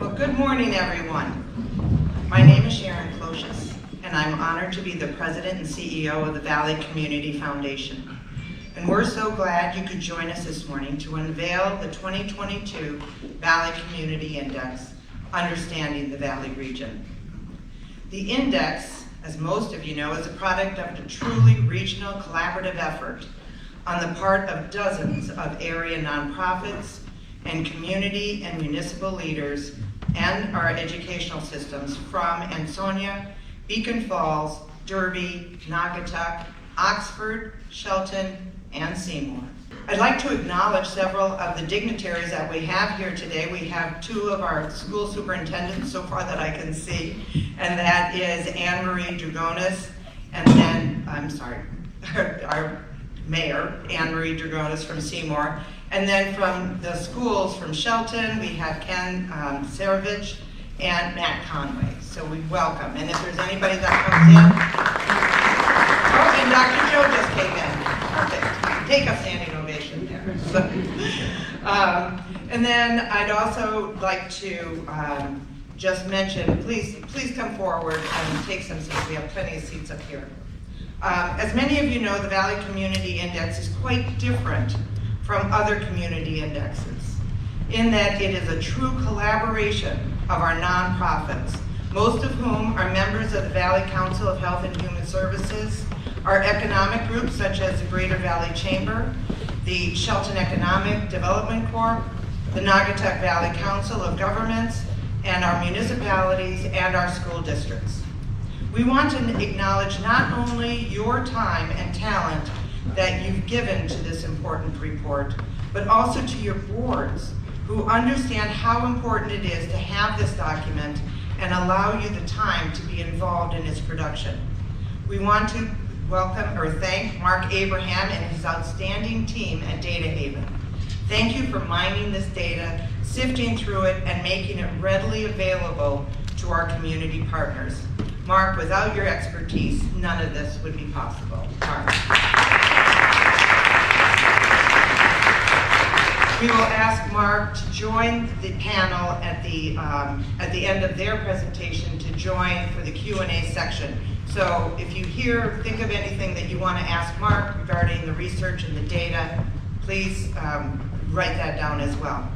Well, good morning, everyone. My name is Sharon Closius, and I'm honored to be the President and CEO of the Valley Community Foundation. And we're so glad you could join us this morning to unveil the 2022 Valley Community Index, Understanding the Valley Region. The index, as most of you know, is a product of a truly regional collaborative effort on the part of dozens of area nonprofits and community and municipal leaders and our educational systems from Ansonia, Beacon Falls, Derby, Naugatuck, Oxford, Shelton, and Seymour. I'd like to acknowledge several of the dignitaries that we have here today. We have two of our school superintendents so far that I can see, and that is Anne Marie Dragonis, and then, our mayor, Anne Marie Dragonis from Seymour. And then from the schools, from Shelton, we have Ken Sarovich and Matt Conway. So we welcome. And if there's anybody that comes in, oh, and Dr. Joe just came in. Perfect. Take a standing ovation there. And then I'd also like to just mention, please come forward and take some seats. We have plenty of seats up here. As many of you know, the Valley Community Index is quite different from other community indexes, in that it is a true collaboration of our nonprofits, most of whom are members of the Valley Council of Health and Human Services, our economic groups such as the Greater Valley Chamber, the Shelton Economic Development Corp., the Naugatuck Valley Council of Governments, and our municipalities and our school districts. We want to acknowledge not only your time and talent that you've given to this important report, but also to your boards who understand how important it is to have this document and allow you the time to be involved in its production. We want to welcome or thank Mark Abraham and his outstanding team at Data Haven. Thank you for mining this data, sifting through it, and making it readily available to our community partners. Mark, without your expertise, none of this would be possible. Mark. We will ask Mark to join the panel at the end of their presentation to join for the Q&A section. So if you think of anything that you want to ask Mark regarding the research and the data, please write that down as well.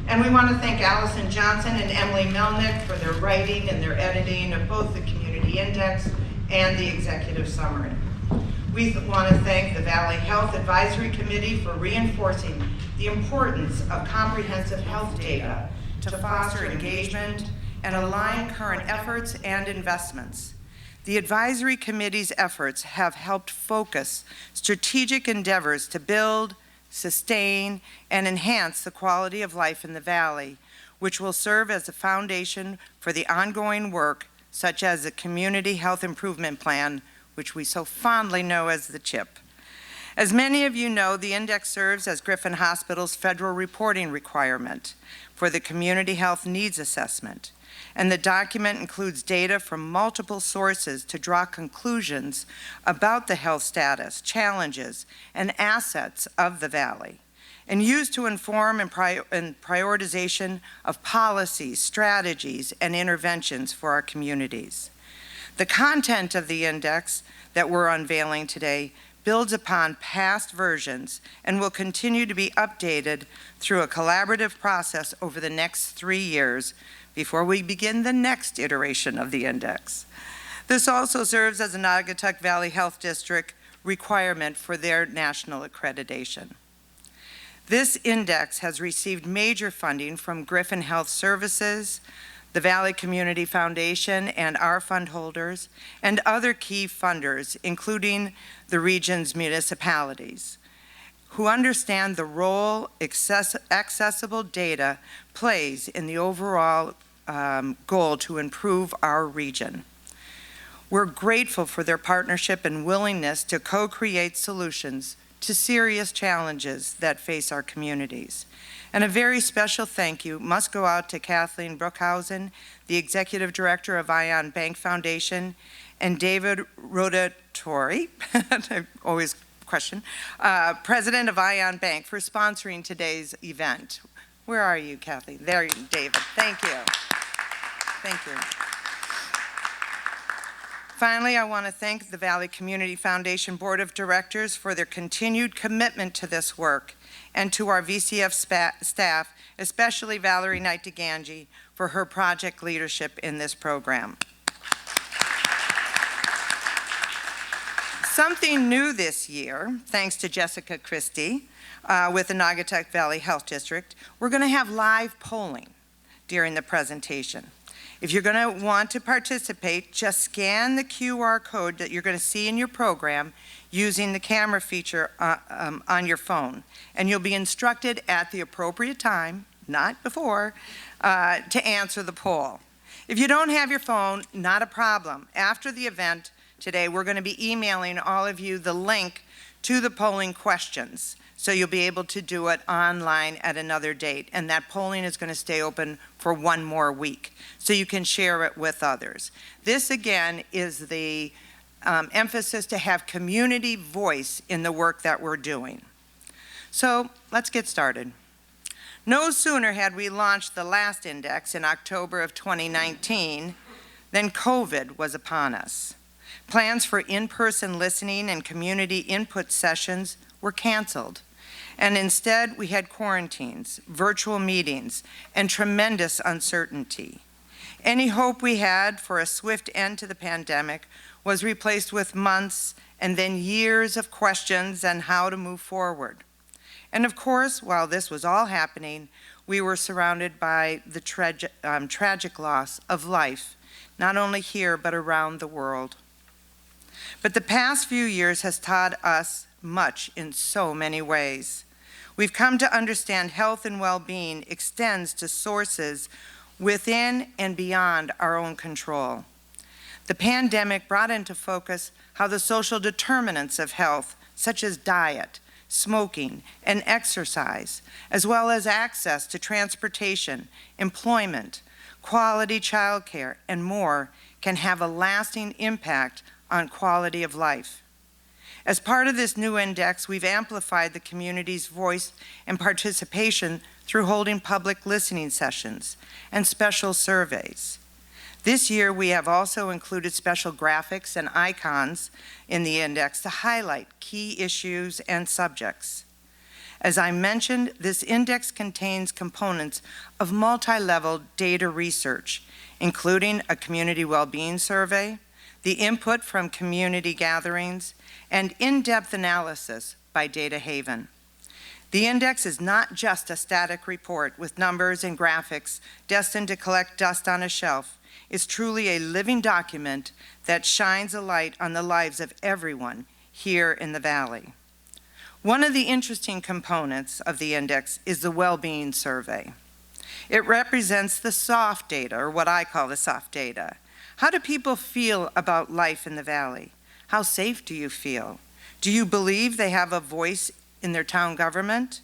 And we want to thank Allison Johnson and Emily Melnick for their writing and their editing of both the Community Index and the Executive Summary. We want to thank the Valley Health Advisory Committee for reinforcing the importance of comprehensive health data to foster engagement and align current efforts and investments. The Advisory Committee's efforts have helped focus strategic endeavors to build, sustain, and enhance the quality of life in the Valley, which will serve as a foundation for the ongoing work, such as the Community Health Improvement Plan, which we so fondly know as the CHIP. As many of you know, the index serves as Griffin Hospital's federal reporting requirement for the Community Health Needs Assessment, and the document includes data from multiple sources to draw conclusions about the health status, challenges, and assets of the Valley, and used to inform and prioritization of policies, strategies, and interventions for our communities. The content of the index that we're unveiling today builds upon past versions and will continue to be updated through a collaborative process over the next 3 years before we begin the next iteration of the index. This also serves as a Naugatuck Valley Health District requirement for their national accreditation. This index has received major funding from Griffin Health Services, the Valley Community Foundation and our fund holders, and other key funders, including the region's municipalities, who understand the role accessible data plays in the overall goal to improve our region. We're grateful for their partnership and willingness to co-create solutions to serious challenges that face our communities. And a very special thank you must go out to Kathleen Brookhausen, the Executive Director of Ion Bank Foundation, and David Rodatori, I always question, President of Ion Bank, for sponsoring today's event. Where are you, Kathleen? There you, David. Thank you. Thank you. Finally, I want to thank the Valley Community Foundation Board of Directors for their continued commitment to this work, and to our VCF staff, especially Valerie Knight-DeGangi, for her project leadership in this program. Something new this year, thanks to Jessica Kristy with the Naugatuck Valley Health District, we're going to have live polling during the presentation. If you're going to want to participate, just scan the QR code that you're going to see in your program using the camera feature on your phone, and you'll be instructed at the appropriate time, not before, to answer the poll. If you don't have your phone, not a problem. After the event today, we're going to be emailing all of you the link to the polling questions, so you'll be able to do it online at another date, and that polling is going to stay open for one more week, so you can share it with others. This, again, is the emphasis to have community voice in the work that we're doing. So let's get started. No sooner had we launched the last index in October of 2019 than COVID was upon us. Plans for in-person listening and community input sessions were canceled, and instead we had quarantines, virtual meetings, and tremendous uncertainty. Any hope we had for a swift end to the pandemic was replaced with months and then years of questions on how to move forward. And of course, while this was all happening, we were surrounded by the tragic loss of life, not only here but around the world. But the past few years has taught us much in so many ways. We've come to understand health and well-being extends to sources within and beyond our own control. The pandemic brought into focus how the social determinants of health, such as diet, smoking, and exercise, as well as access to transportation, employment, quality childcare, and more, can have a lasting impact on quality of life. As part of this new index, we've amplified the community's voice and participation through holding public listening sessions and special surveys. This year, we have also included special graphics and icons in the index to highlight key issues and subjects. As I mentioned, this index contains components of multi-level data research, including a community well-being survey, the input from community gatherings, and in-depth analysis by Data Haven. The index is not just a static report with numbers and graphics destined to collect dust on a shelf. It's truly a living document that shines a light on the lives of everyone here in the Valley. One of the interesting components of the index is the well-being survey. It represents the soft data, or what I call the soft data. How do people feel about life in the Valley? How safe do you feel? Do you believe they have a voice in their town government?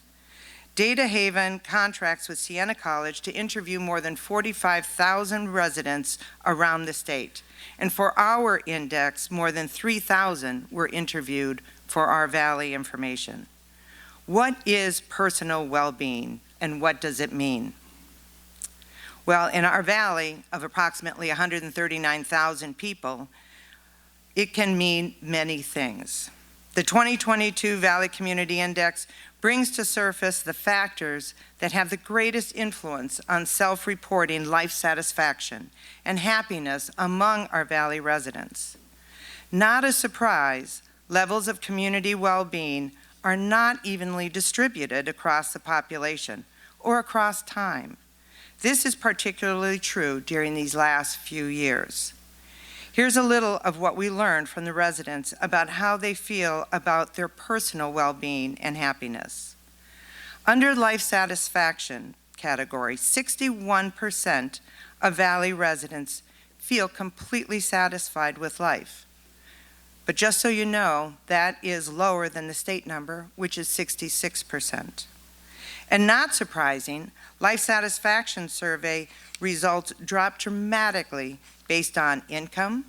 Data Haven contracts with Siena College to interview more than 45,000 residents around the state. And for our index, more than 3,000 were interviewed for our Valley information. What is personal well-being, and what does it mean? Well, in our Valley of approximately 139,000 people, it can mean many things. The 2022 Valley Community Index brings to surface the factors that have the greatest influence on self-reporting life satisfaction and happiness among our Valley residents. Not a surprise, levels of community well-being are not evenly distributed across the population or across time. This is particularly true during these last few years. Here's a little of what we learned from the residents about how they feel about their personal well-being and happiness. Under life satisfaction category, 61% of Valley residents feel completely satisfied with life. But just so you know, that is lower than the state number, which is 66%. And not surprising, life satisfaction survey results drop dramatically based on income,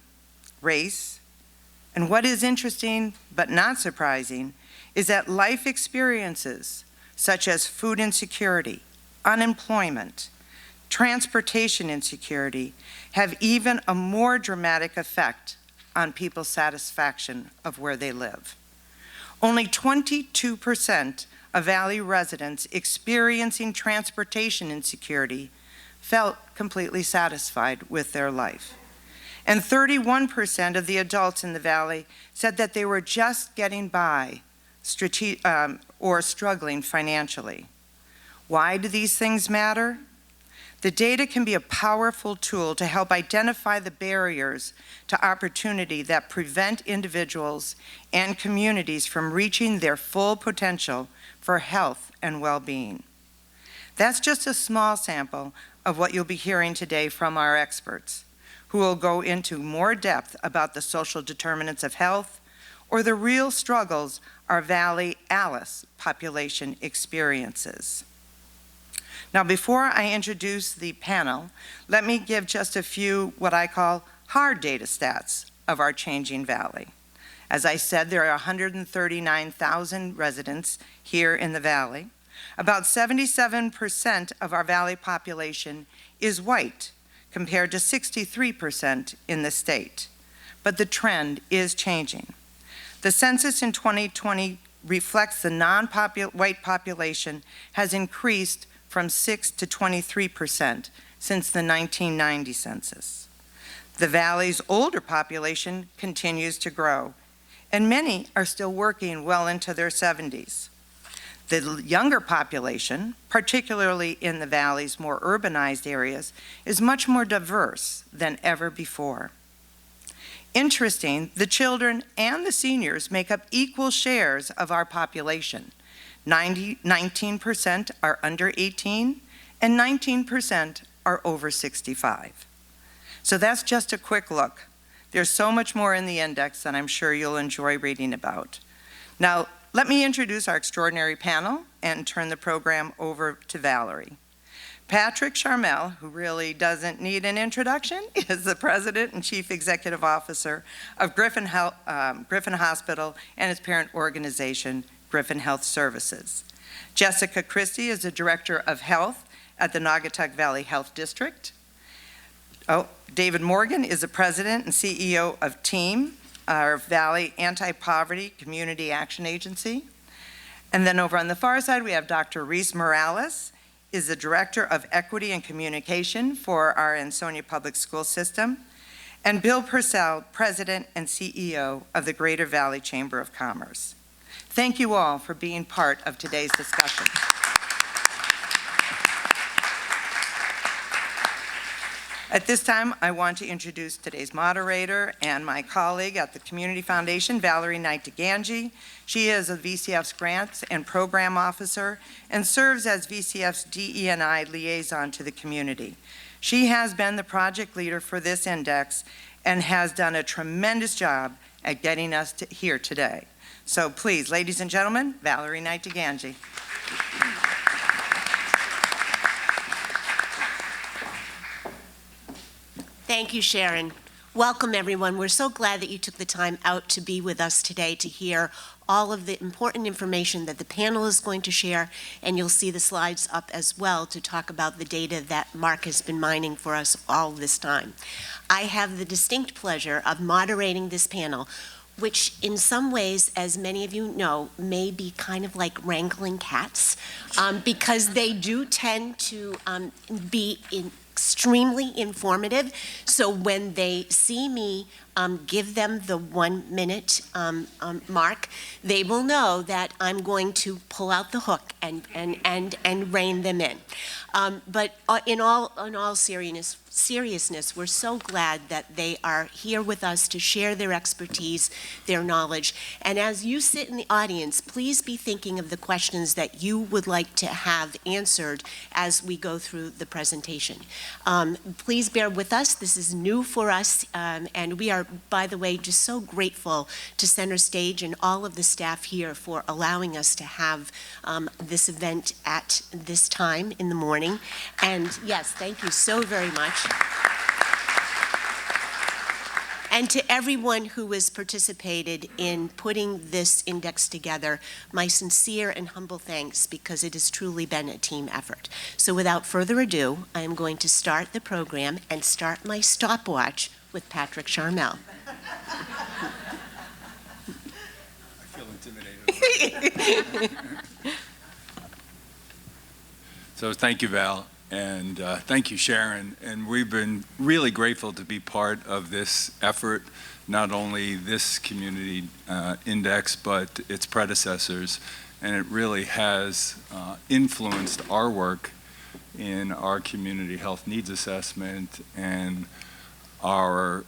race, and what is interesting but not surprising is that life experiences such as food insecurity, unemployment, transportation insecurity have even a more dramatic effect on people's satisfaction of where they live. Only 22% of Valley residents experiencing transportation insecurity felt completely satisfied with their life. And 31% of the adults in the Valley said that they were just getting by or struggling financially. Why do these things matter? The data can be a powerful tool to help identify the barriers to opportunity that prevent individuals and communities from reaching their full potential for health and well-being. That's just a small sample of what you'll be hearing today from our experts, who will go into more depth about the social determinants of health or the real struggles our Valley Alice population experiences. Now, before I introduce the panel, let me give just a few what I call hard data stats of our changing Valley. As I said, there are 139,000 residents here in the Valley. About 77% of our Valley population is white, compared to 63% in the state. But the trend is changing. The census in 2020 reflects the non-white population has increased from 6 to 23% since the 1990 census. The Valley's older population continues to grow, and many are still working well into their 70s. The younger population, particularly in the Valley's more urbanized areas, is much more diverse than ever before. Interesting, the children and the seniors make up equal shares of our population. 19% are under 18 and 19% are over 65. So that's just a quick look. There's so much more in the index that I'm sure you'll enjoy reading about. Now, let me introduce our extraordinary panel and turn the program over to Valerie. Patrick Charmel, who really doesn't need an introduction, is the President and Chief Executive Officer of Griffin Hospital and its parent organization, Griffin Health Services. Jessica Kristy is the Director of Health at the Naugatuck Valley Health District. David Morgan is the President and CEO of TEAM, our Valley Anti-Poverty Community Action Agency. And then over on the far side, we have Dr. Reese Morales, is the Director of Equity and Communication for our Ansonia Public School System, and Bill Purcell, President and CEO of the Greater Valley Chamber of Commerce. Thank you all for being part of today's discussion. At this time, I want to introduce today's moderator and my colleague at the Community Foundation, Valerie Knight-DeGangi. She is a VCF's Grants and Program Officer and serves as VCF's DE&I liaison to the community. She has been the project leader for this index and has done a tremendous job at getting us here today. So please, ladies and gentlemen, Valerie Knight-DeGangi. Thank you, Sharon. Welcome, everyone. We're so glad that you took the time out to be with us today to hear all of the important information that the panel is going to share, and you'll see the slides up as well to talk about the data that Mark has been mining for us all this time. I have the distinct pleasure of moderating this panel, which in some ways, as many of you know, may be kind of like wrangling cats, because they do tend to be extremely informative. So when they see me give them the 1 minute mark, they will know that I'm going to pull out the hook and rein them in. But in all seriousness, we're so glad that they are here with us to share their expertise, their knowledge. And as you sit in the audience, please be thinking of the questions that you would like to have answered as we go through the presentation. Please bear with us. This is new for us, and we are, by the way, just so grateful to Center Stage and all of the staff here for allowing us to have this event at this time in the morning. And yes, thank you so very much. And to everyone who has participated in putting this index together, my sincere and humble thanks, because it has truly been a team effort. So without further ado, I am going to start the program and start my stopwatch with Patrick Charmel. I feel intimidated. So thank you, Val, and thank you, Sharon. And we've been really grateful to be part of this effort, not only this community index, but its predecessors. And it really has influenced our work in our community health needs assessment and our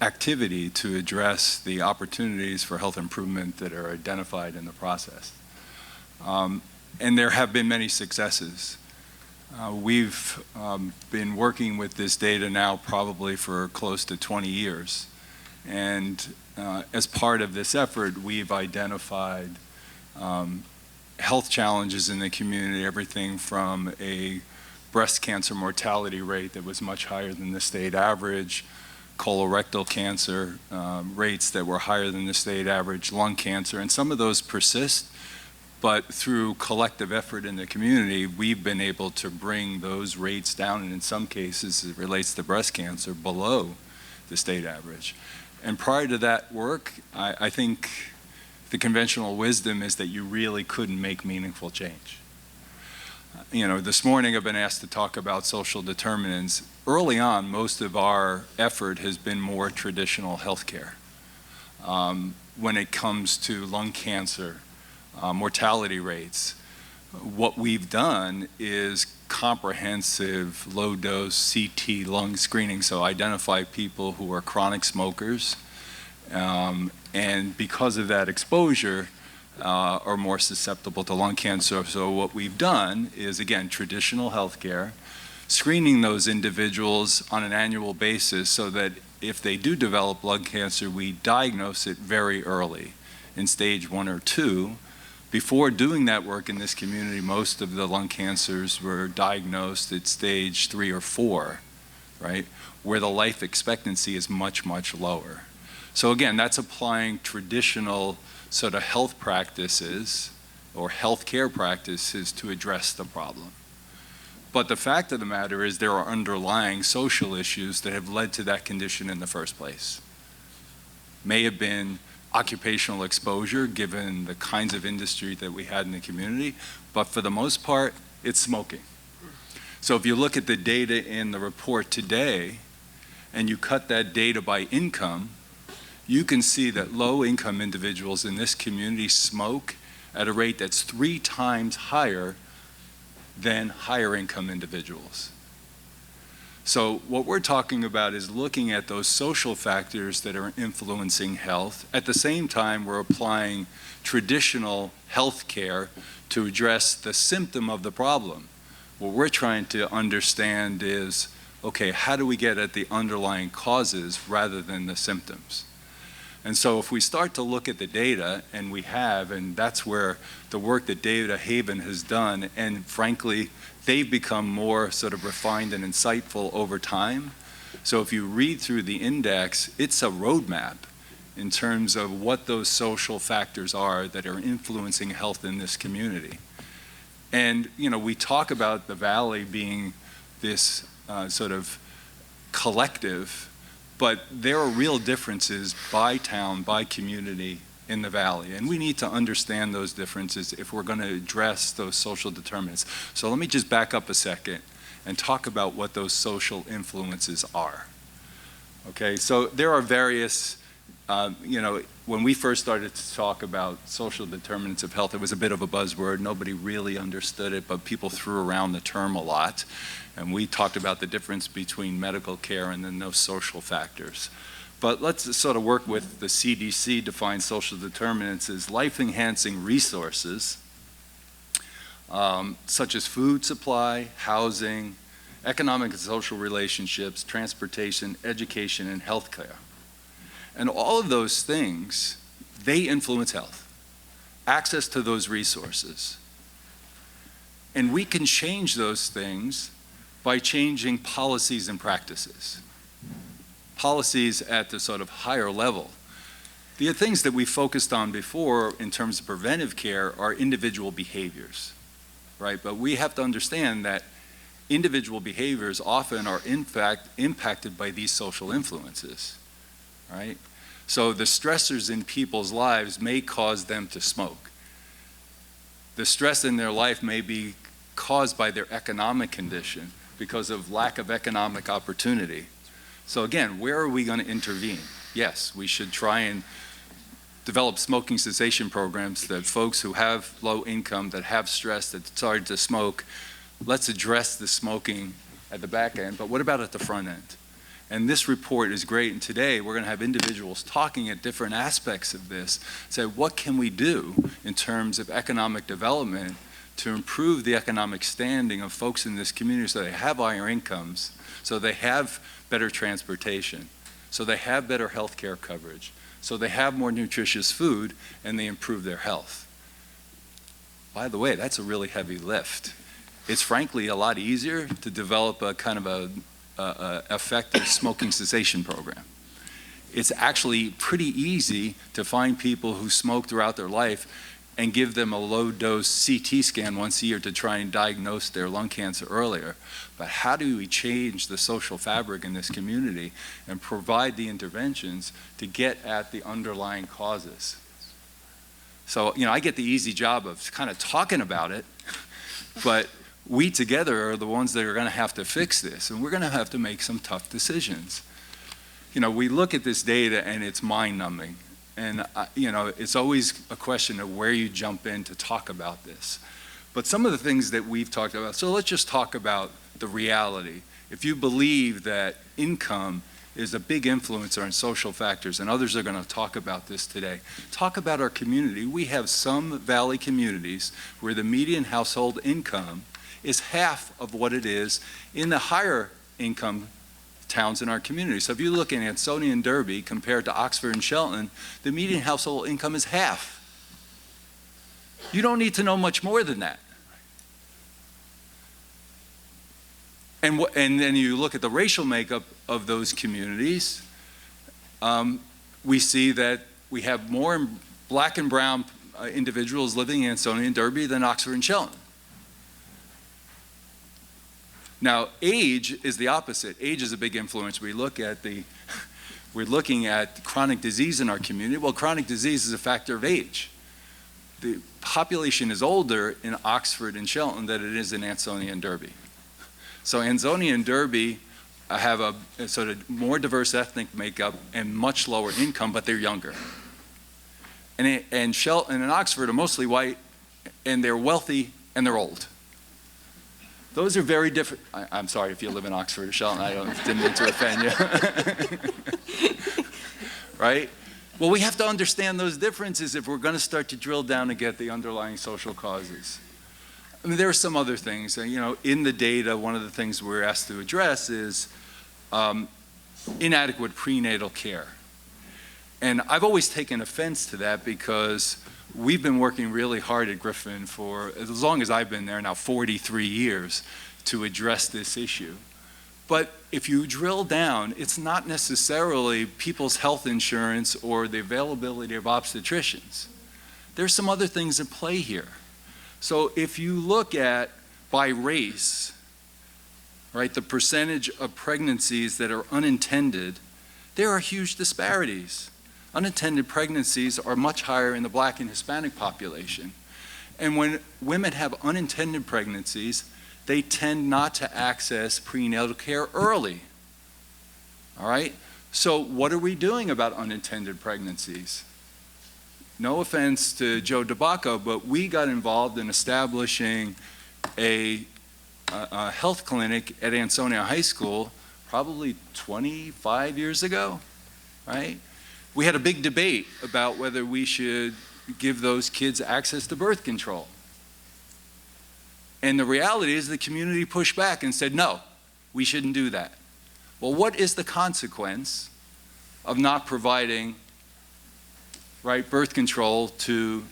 activity to address the opportunities for health improvement that are identified in the process. And there have been many successes. We've been working with this data now probably for close to 20 years. And as part of this effort, we've identified health challenges in the community, everything from a breast cancer mortality rate that was much higher than the state average, colorectal cancer rates that were higher than the state average, lung cancer, and some of those persist. But through collective effort in the community, we've been able to bring those rates down, and in some cases, it relates to breast cancer, below the state average. And prior to that work, I think the conventional wisdom is that you really couldn't make meaningful change. You know, this morning I've been asked to talk about social determinants. Early on, most of our effort has been more traditional healthcare. When it comes to lung cancer, mortality rates, what we've done is comprehensive low-dose CT lung screening, so identify people who are chronic smokers, and because of that exposure, are more susceptible to lung cancer. So what we've done is, again, traditional healthcare, screening those individuals on an annual basis so that if they do develop lung cancer, we diagnose it very early, in stage 1 or 2. Before doing that work in this community, most of the lung cancers were diagnosed at stage 3 or 4, right? Where the life expectancy is much, much lower. So again, that's applying traditional sort of health practices or healthcare practices to address the problem. But the fact of the matter is there are underlying social issues that have led to that condition in the first place. May have been occupational exposure, given the kinds of industry that we had in the community, but for the most part, it's smoking. So if you look at the data in the report today, and you cut that data by income, you can see that low-income individuals in this community smoke at a rate that's 3 times higher than higher-income individuals. So what we're talking about is looking at those social factors that are influencing health. At the same time, we're applying traditional health care to address the symptom of the problem. What we're trying to understand is, okay, how do we get at the underlying causes rather than the symptoms? And so if we start to look at the data, and we have, and that's where the work that Data Haven has done, and frankly, they've become more sort of refined and insightful over time. So if you read through the index, it's a roadmap in terms of what those social factors are that are influencing health in this community. And, you know, we talk about the Valley being this sort of collective, but there are real differences by town, by community in the Valley. And we need to understand those differences if we're going to address those social determinants. So let me just back up a second and talk about what those social influences are. Okay, so there are various, you know, when we first started to talk about social determinants of health, it was a bit of a buzzword. Nobody really understood it, but people threw around the term a lot. And we talked about the difference between medical care and then those social factors. But let's sort of work with the CDC defines social determinants as life-enhancing resources, such as food supply, housing, economic and social relationships, transportation, education, and healthcare. And all of those things, they influence health, access to those resources. And we can change those things by changing policies and practices. policies at the sort of higher level. The things that we focused on before in terms of preventive care are individual behaviors, right? But we have to understand that individual behaviors often are in fact impacted by these social influences, right? So the stressors in people's lives may cause them to smoke. The stress in their life may be caused by their economic condition because of lack of economic opportunity. So again, where are we going to intervene? Yes, we should try and develop smoking cessation programs that folks who have low income, that have stress, that started to smoke, let's address the smoking at the back end, but what about at the front end? And this report is great, and today we're going to have individuals talking at different aspects of this, say what can we do in terms of economic development to improve the economic standing of folks in this community so they have higher incomes, so they have better transportation, so they have better health care coverage, so they have more nutritious food, and they improve their health. By the way, that's a really heavy lift. It's frankly a lot easier to develop a kind of a effective smoking cessation program. It's actually pretty easy to find people who smoke throughout their life and give them a low-dose CT scan once a year to try and diagnose their lung cancer earlier. But how do we change the social fabric in this community and provide the interventions to get at the underlying causes? So, I get the easy job of kind of talking about it, but we together are the ones that are going to have to fix this, and we're going to have to make some tough decisions. We look at this data and it's mind-numbing, and it's always a question of where you jump in to talk about this. But some of the things that we've talked about, so let's just talk about the reality. If you believe that income is a big influencer on social factors, and others are going to talk about this today, talk about our community. We have some valley communities where the median household income is half of what it is in the higher income towns in our community. So if you look in Ansonia and Derby compared to Oxford and Shelton, the median household income is half. You don't need to know much more than that. And then you look at the racial makeup of those communities, we see that we have more black and brown individuals living in Ansonia and Derby than Oxford and Shelton. Now, age is the opposite. Age is a big influence. We're looking at chronic disease in our community. Well, chronic disease is a factor of age. The population is older in Oxford and Shelton than it is in Ansonia and Derby. So Ansonia and Derby have a sort of more diverse ethnic makeup and much lower income, but they're younger. And Shelton and Oxford are mostly white, and they're wealthy, and they're old. Those are very different. I'm sorry if you live in Oxford or Shelton. Didn't mean to offend you. Right? Well, we have to understand those differences if we're going to start to drill down and get the underlying social causes. I mean, there are some other things. In the data, one of the things we're asked to address is inadequate prenatal care. And I've always taken offense to that because we've been working really hard at Griffin for as long as I've been there, now 43 years, to address this issue. But if you drill down, it's not necessarily people's health insurance or the availability of obstetricians. There's some other things at play here. So if you look at by race, right, the percentage of pregnancies that are unintended, there are huge disparities. Unintended pregnancies are much higher in the Black and Hispanic population. And when women have unintended pregnancies, they tend not to access prenatal care early. All right? So what are we doing about unintended pregnancies? No offense to Joe DeBacco, but we got involved in establishing a health clinic at Ansonia High School probably 25 years ago, right? We had a big debate about whether we should give those kids access to birth control. And the reality is the community pushed back and said, no, we shouldn't do that. Well, what is the consequence of not providing, right, birth control to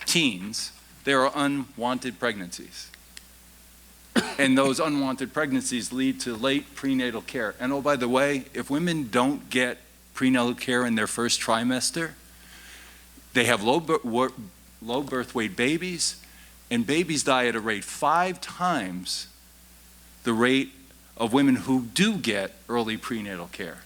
teens? There are unwanted pregnancies. And those unwanted pregnancies lead to late prenatal care. And oh, by the way, if women don't get prenatal care in their first trimester, they have low birth weight babies, and babies die at a rate 5 times the rate of women who do get early prenatal care.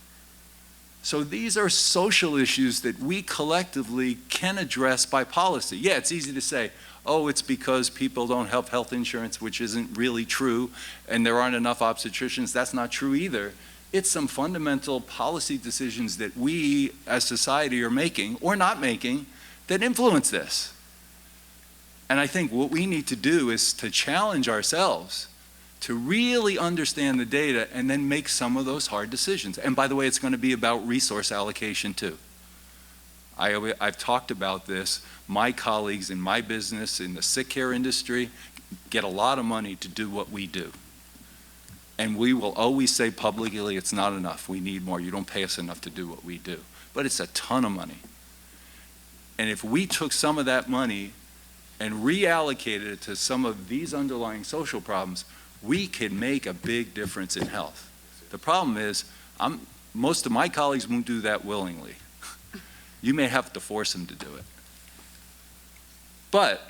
So these are social issues that we collectively can address by policy. Yeah, it's easy to say, oh, it's because people don't have health insurance, which isn't really true, and there aren't enough obstetricians. That's not true either. It's some fundamental policy decisions that we as society are making or not making that influence this. And I think what we need to do is to challenge ourselves to really understand the data and then make some of those hard decisions. And by the way, it's going to be about resource allocation too. I've talked about this. My colleagues in my business, in the sick care industry, get a lot of money to do what we do. And we will always say publicly, it's not enough. We need more. You don't pay us enough to do what we do. But it's a ton of money. And if we took some of that money and reallocated it to some of these underlying social problems, we can make a big difference in health. The problem is, most of my colleagues won't do that willingly. You may have to force them to do it. But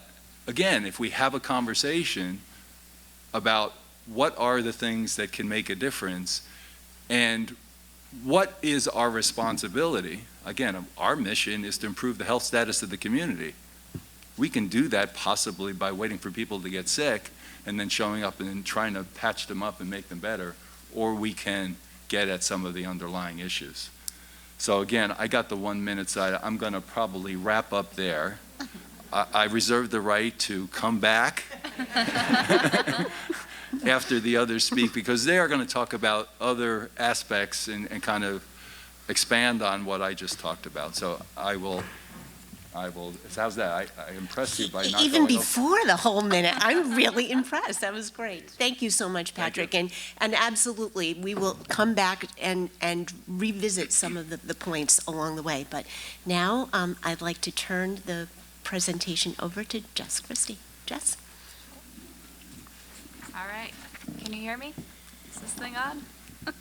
again, if we have a conversation about what are the things that can make a difference and what is our responsibility, again, our mission is to improve the health status of the community. We can do that possibly by waiting for people to get sick and then showing up and then trying to patch them up and make them better, or we can get at some of the underlying issues. So again, I got the 1 minute side. I'm going to probably wrap up there. I reserve the right to come back after the others speak, because they are going to talk about other aspects and kind of expand on what I just talked about. So I will, how's that? I impressed you by not Even going before the whole minute, I'm really impressed. That was great. Thank you so much, Patrick. And absolutely, we will come back and revisit some of the points along the way. But now I'd like to turn the presentation over to Jess Kristy. Jess? All right. Can you hear me? Is this thing on? Just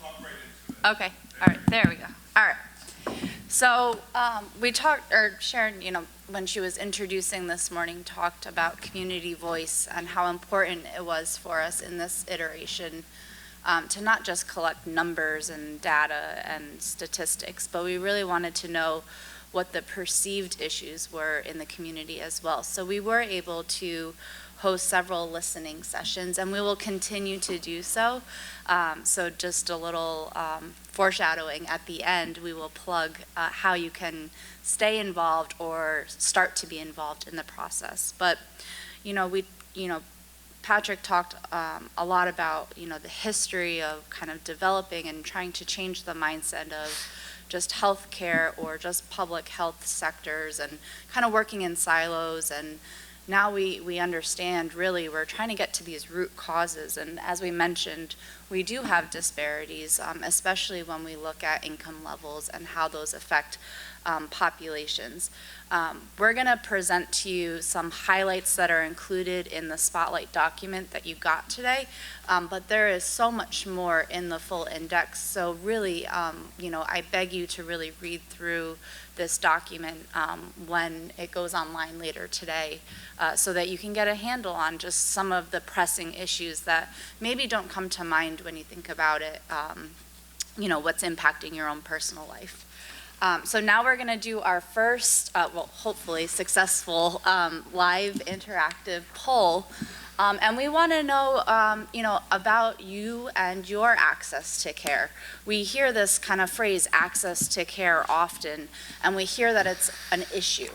talk right into it. Okay. All right. There we go. All right. So we talked, or Sharon, when she was introducing this morning, talked about community voice and how important it was for us in this iteration to not just collect numbers and data and statistics, but we really wanted to know what the perceived issues were in the community as well. So we were able to host several listening sessions, and we will continue to do so. So just a little foreshadowing at the end, we will plug how you can stay involved or start to be involved in the process. But, Patrick talked a lot about, the history of kind of developing and trying to change the mindset of just healthcare or just public health sectors and kind of working in silos. And now we understand, really, we're trying to get to these root causes. And as we mentioned, we do have disparities, especially when we look at income levels and how those affect populations. We're going to present to you some highlights that are included in the Spotlight document that you got today, but there is so much more in the full index. So really, I beg you to really read through this document when it goes online later today, so that you can get a handle on just some of the pressing issues that maybe don't come to mind when you think about it, what's impacting your own personal life. So now we're going to do our first, hopefully successful live interactive poll. And we want to know, about you and your access to care. We hear this kind of phrase, access to care, often, and we hear that it's an issue.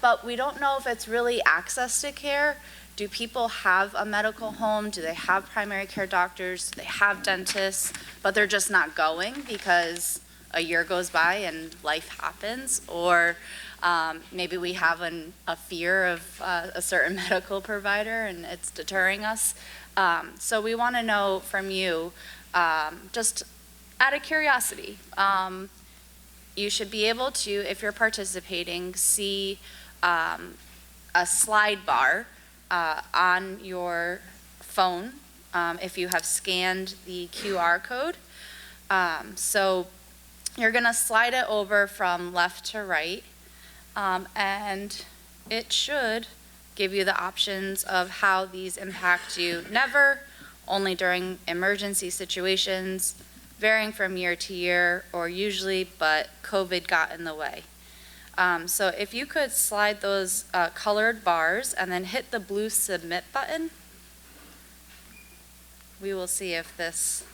But we don't know if it's really access to care. Do people have a medical home? Do they have primary care doctors? Do they have dentists? But they're just not going because a year goes by and life happens, or maybe we have a fear of a certain medical provider and it's deterring us. So we want to know from you, just out of curiosity, you should be able to, if you're participating, see a slide bar on your phone if you have scanned the QR code. So you're going to slide it over from left to right, and it should give you the options of how these impact you. Never, only during emergency situations, varying from year to year, or usually, but COVID got in the way. So if you could slide those colored bars and then hit the blue submit button, we will see if this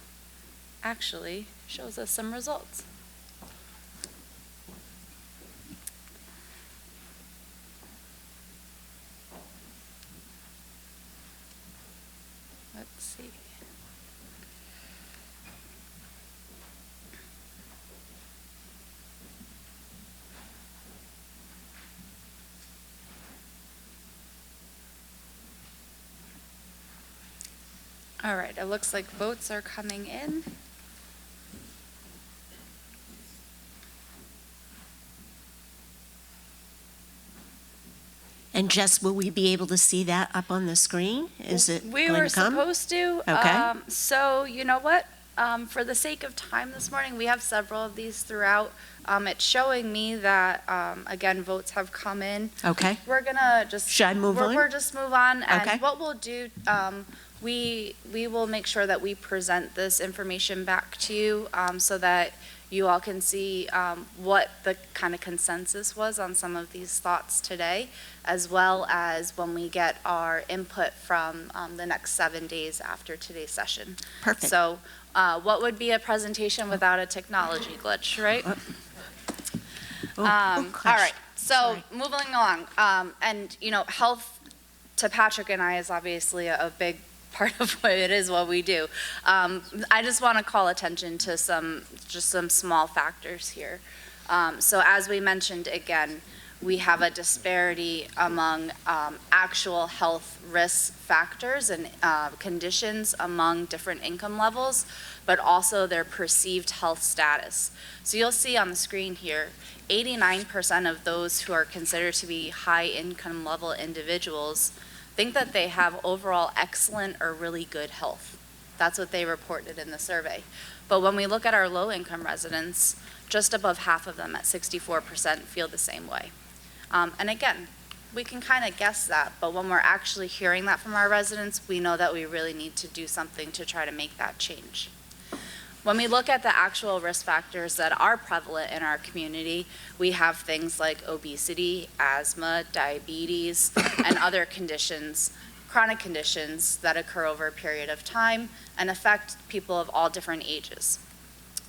actually shows us some results. Let's see. All right, it looks like votes are coming in. And Jess, will we be able to see that up on the screen? Is it We going were to come? supposed to. Okay. So you know what? For the sake of time this morning, we have several of these throughout. It's showing me that, again, votes have come in. Okay. We're gonna just. Should I move on? We're just move on. Okay. And what we'll do, we will make sure that we present this information back to you so that you all can see what the kind of consensus was on some of these thoughts today, as well as when we get our input from the next 7 days after today's session. Perfect. So what would be a presentation without a technology glitch, right? Oh, All gosh. right, so Sorry. moving along, and you know, health to Patrick and I is obviously a big part of what it is, what we do. I just want to call attention to some small factors here. So as we mentioned, again, we have a disparity among actual health risk factors and conditions among different income levels, but also their perceived health status. So you'll see on the screen here, 89% of those who are considered to be high income level individuals think that they have overall excellent or really good health. That's what they reported in the survey. But when we look at our low income residents, just above half of them at 64% feel the same way. And again, we can kind of guess that, but when we're actually hearing that from our residents, we know that we really need to do something to try to make that change. When we look at the actual risk factors that are prevalent in our community, we have things like obesity, asthma, diabetes, and other conditions, chronic conditions that occur over a period of time and affect people of all different ages.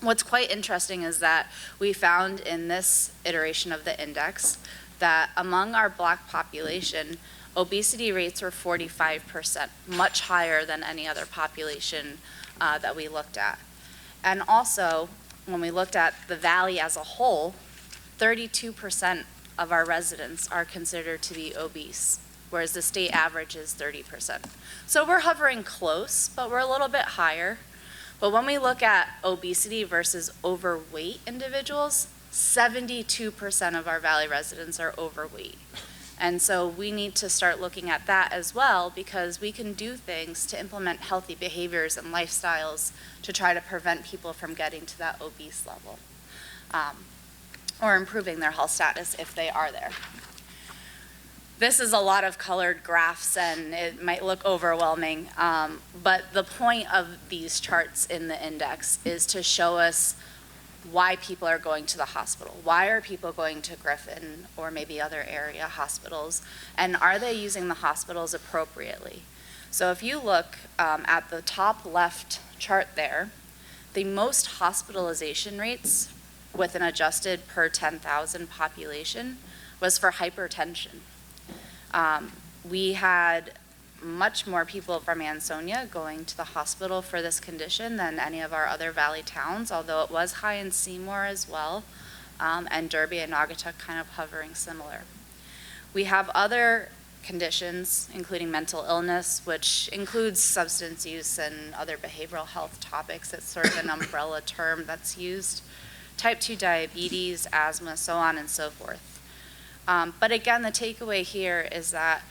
What's quite interesting is that we found in this iteration of the index that among our Black population, obesity rates were 45%, much higher than any other population that we looked at. And also, when we looked at the valley as a whole, 32% of our residents are considered to be obese, whereas the state average is 30%. So we're hovering close, but we're a little bit higher. But when we look at obesity versus overweight individuals, 72% of our valley residents are overweight. And so we need to start looking at that as well, because we can do things to implement healthy behaviors and lifestyles to try to prevent people from getting to that obese level, or improving their health status if they are there. This is a lot of colored graphs and it might look overwhelming, but the point of these charts in the index is to show us why people are going to the hospital. Why are people going to Griffin or maybe other area hospitals? And are they using the hospitals appropriately? So if you look at the top left chart there, the most hospitalization rates with an adjusted per 10,000 population was for hypertension. We had much more people from Ansonia going to the hospital for this condition than any of our other valley towns, although it was high in Seymour as well, and Derby and Naugatuck kind of hovering similar. We have other conditions, including mental illness, which includes substance use and other behavioral health topics. It's sort of an umbrella term that's used. Type 2 diabetes, asthma, so on and so forth. But again, the takeaway here is that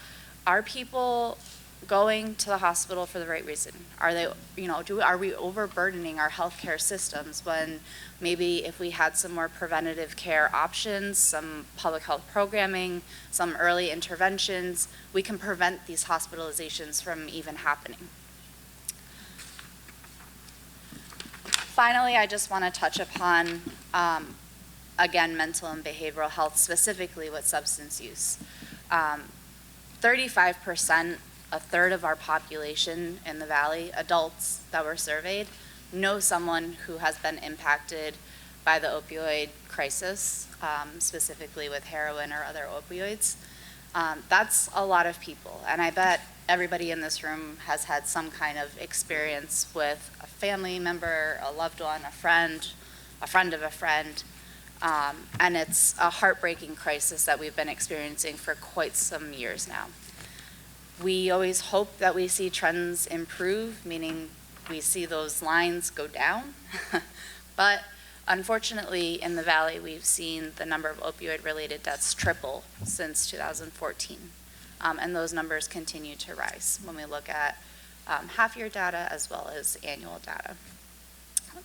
are people going to the hospital for the right reason? Are they, are we overburdening our healthcare systems when maybe if we had some more preventative care options, some public health programming, some early interventions, we can prevent these hospitalizations from even happening? Finally, I just want to touch upon, again, mental and behavioral health, specifically with substance use. 35%, a third of our population in the Valley, adults that were surveyed, know someone who has been impacted by the opioid crisis, specifically with heroin or other opioids. That's a lot of people, and I bet everybody in this room has had some kind of experience with a family member, a loved one, a friend of a friend, and it's a heartbreaking crisis that we've been experiencing for quite some years now. We always hope that we see trends improve, meaning we see those lines go down. But unfortunately, in the Valley, we've seen the number of opioid-related deaths triple since 2014. And those numbers continue to rise when we look at half-year data as well as annual data.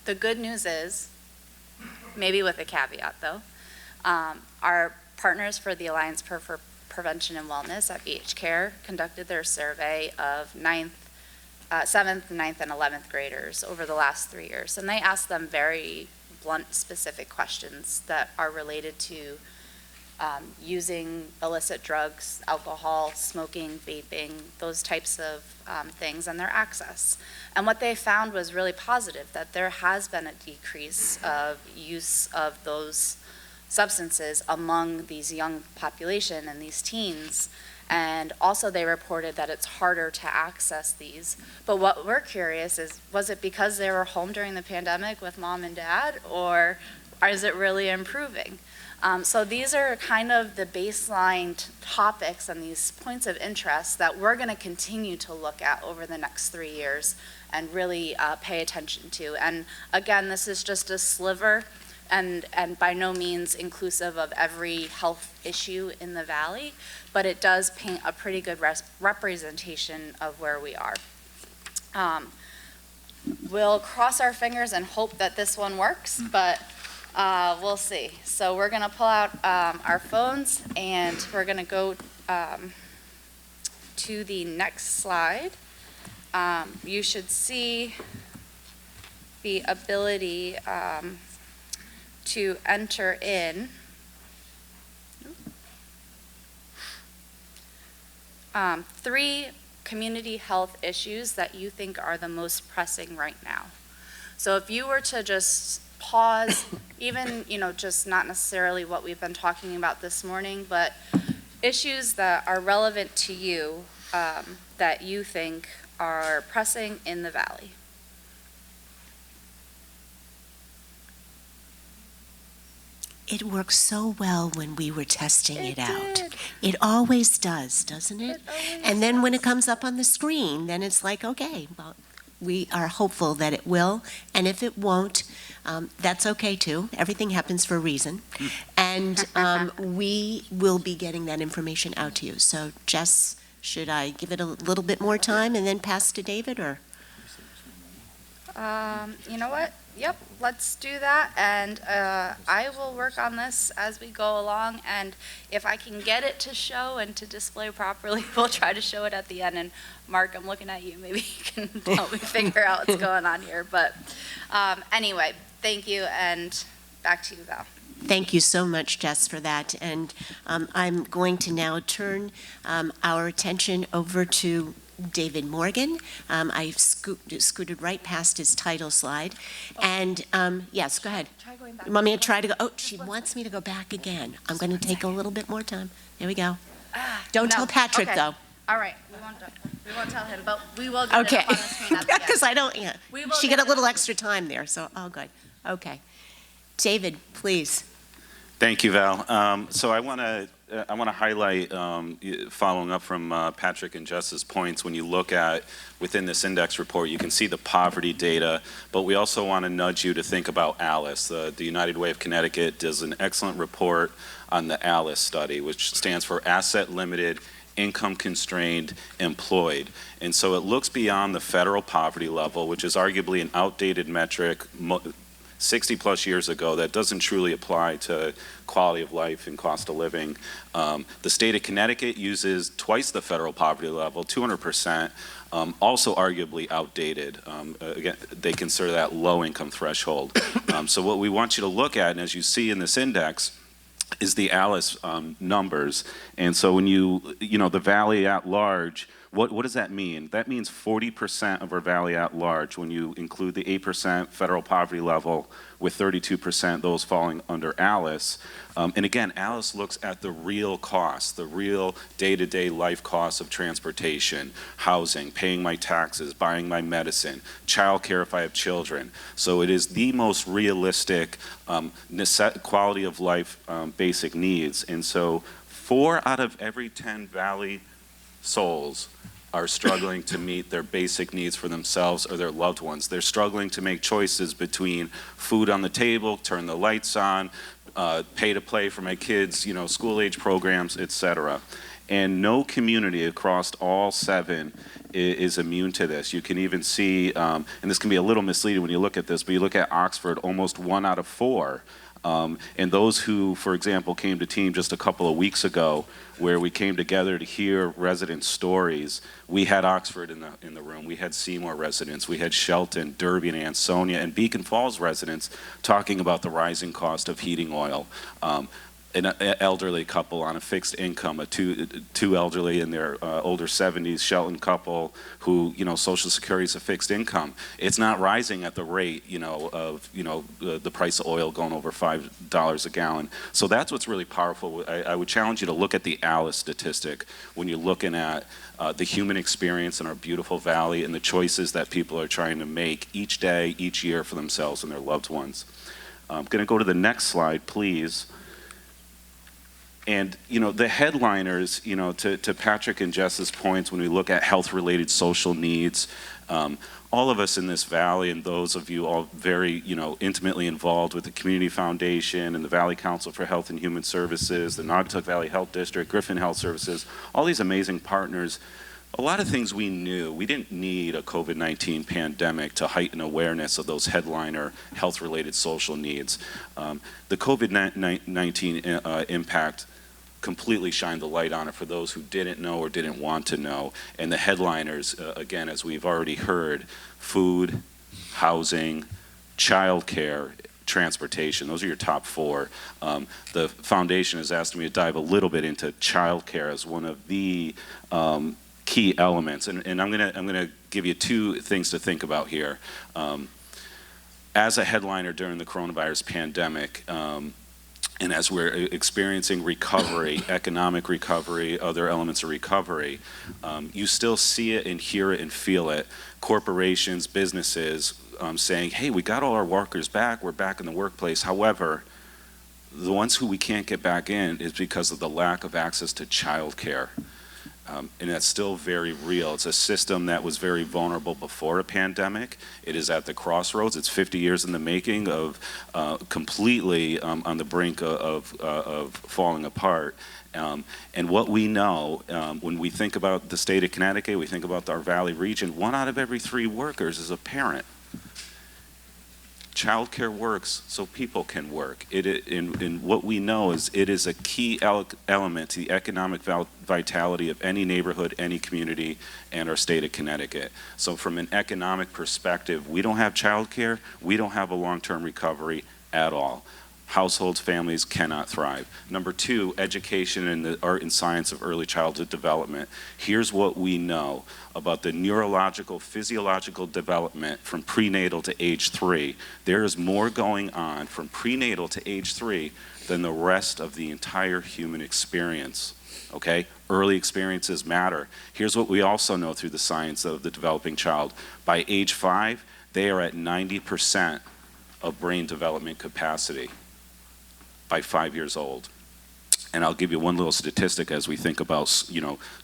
The good news is, maybe with a caveat though, our partners for the Alliance for Prevention and Wellness at BH Care conducted their survey of 7th, 9th, and 11th graders over the last 3 years. And they asked them very blunt, specific questions that are related to using illicit drugs, alcohol, smoking, vaping, those types of things, and their access. And what they found was really positive, that there has been a decrease of use of those substances among these young population and these teens. And also they reported that it's harder to access these. But what we're curious is, was it because they were home during the pandemic with mom and dad, or is it really improving? So these are kind of the baseline topics and these points of interest that we're going to continue to look at over the next 3 years and really pay attention to. And again, this is just a sliver and by no means inclusive of every health issue in the Valley, but it does paint a pretty good representation of where we are. We'll cross our fingers and hope that this one works, but we'll see. So we're going to pull out our phones and we're going to go to the next slide. You should see the ability to enter in 3 community health issues that you think are the most pressing right now. So if you were to just pause, even, just not necessarily what we've been talking about this morning, but issues that are relevant to you that you think are pressing in the Valley. It worked so well when we were testing it out. did. It always does, doesn't it? It always And then when it comes up on the screen, then it's like, okay, well, we are hopeful that it will, and if it won't, that's okay too. Everything happens for a reason. And we will be getting that information out to you. So Jess, should I give it a little bit more time and then pass to David, or? You know what? Yep, let's do that, and I will work on this as we go along, and if I can get it to show and to display properly, we'll try to show it at the end. And Mark, I'm looking at you. Maybe you can help me figure out what's going on here. But anyway, thank you, and back to you, Val. Thank you so much, Jess, for that. And I'm going to now turn our attention over to David Morgan. I've scooted right past his title slide. And yes, go ahead. Try going back. You want me to try to go? Oh, she wants me to go back again. I'm going to take a little bit more time. There we go. Don't No. tell Patrick, Okay. though. All right, we won't tell him, but we will get Okay. it up on the screen at the end. Because I don't, yeah. We will She get got a it little up. extra time there, so, oh, good. Okay. David, please. Thank you, Val. So I want to highlight, following up from Patrick and Jess's points, when you look at within this index report, you can see the poverty data, but we also want to nudge you to think about ALICE. The United Way of Connecticut does an excellent report on the ALICE study, which stands for Asset Limited income constrained, employed. And so it looks beyond the federal poverty level, which is arguably an outdated metric 60 plus years ago that doesn't truly apply to quality of life and cost of living. The state of Connecticut uses twice the federal poverty level, 200%, also arguably outdated. Again, they consider that low income threshold. So what we want you to look at, and as you see in this index, is the ALICE numbers. And so when the Valley at large, what does that mean? That means 40% of our Valley at large, when you include the 8% federal poverty level with 32% those falling under ALICE. And again, ALICE looks at the real costs, the real day-to-day life costs of transportation, housing, paying my taxes, buying my medicine, childcare if I have children. So it is the most realistic quality of life basic needs. And so 4 out of every 10 Valley souls are struggling to meet their basic needs for themselves or their loved ones. They're struggling to make choices between food on the table, turn the lights on, pay to play for my kids, school age programs, etc. And no community across all 7 is immune to this. You can even see, and this can be a little misleading when you look at this, but you look at Oxford, almost 1 out of 4. And those who, for example, came to team just a couple of weeks ago, where we came together to hear resident stories, we had Oxford in the room, we had Seymour residents, we had Shelton, Derby, and Ansonia, and Beacon Falls residents talking about the rising cost of heating oil. An elderly couple on a fixed income, two elderly in their older 70s, Shelton couple who, Social Security is a fixed income. It's not rising at the rate, of, the price of oil going over $5 a gallon. So that's what's really powerful. I would challenge you to look at the ALICE statistic when you're looking at the human experience in our beautiful valley and the choices that people are trying to make each day, each year for themselves and their loved ones. I'm going to go to the next slide, please. And, the headliners, to Patrick and Jess's points, when we look at health-related social needs, all of us in this valley, and those of you all very, intimately involved with the Community Foundation and the Valley Council for Health and Human Services, the Naugatuck Valley Health District, Griffin Health Services, all these amazing partners, a lot of things we knew. We didn't need a COVID-19 pandemic to heighten awareness of those headliner health-related social needs. The COVID-19 impact completely shined the light on it for those who didn't know or didn't want to know. And the headliners, again, as we've already heard, food, housing, childcare, transportation. Those are your top 4. The foundation has asked me to dive a little bit into childcare as one of the key elements. And I'm gonna give you 2 things to think about here. As a headliner during the coronavirus pandemic, and as we're experiencing recovery, economic recovery, other elements of recovery, you still see it and hear it and feel it. Corporations, businesses saying, hey, we got all our workers back, we're back in the workplace. However, the ones who we can't get back in is because of the lack of access to childcare. And that's still very real. It's a system that was very vulnerable before a pandemic. It is at the crossroads. It's 50 years in the making of completely on the brink of falling apart. And what we know, when we think about the state of Connecticut, we think about our Valley region, 1 out of every 3 workers is a parent. Childcare works so people can work. And what we know is it is a key element to the economic vitality of any neighborhood, any community, and our state of Connecticut. So from an economic perspective, we don't have childcare, we don't have a long-term recovery at all. Households, families cannot thrive. Number 2, education and the art and science of early childhood development. Here's what we know about the neurological, physiological development from prenatal to age 3. There is more going on from prenatal to age 3 than the rest of the entire human experience. Okay? Early experiences matter. Here's what we also know through the science of the developing child. By age 5, they are at 90% of brain development capacity. By 5 years old. And I'll give you one little statistic as we think about,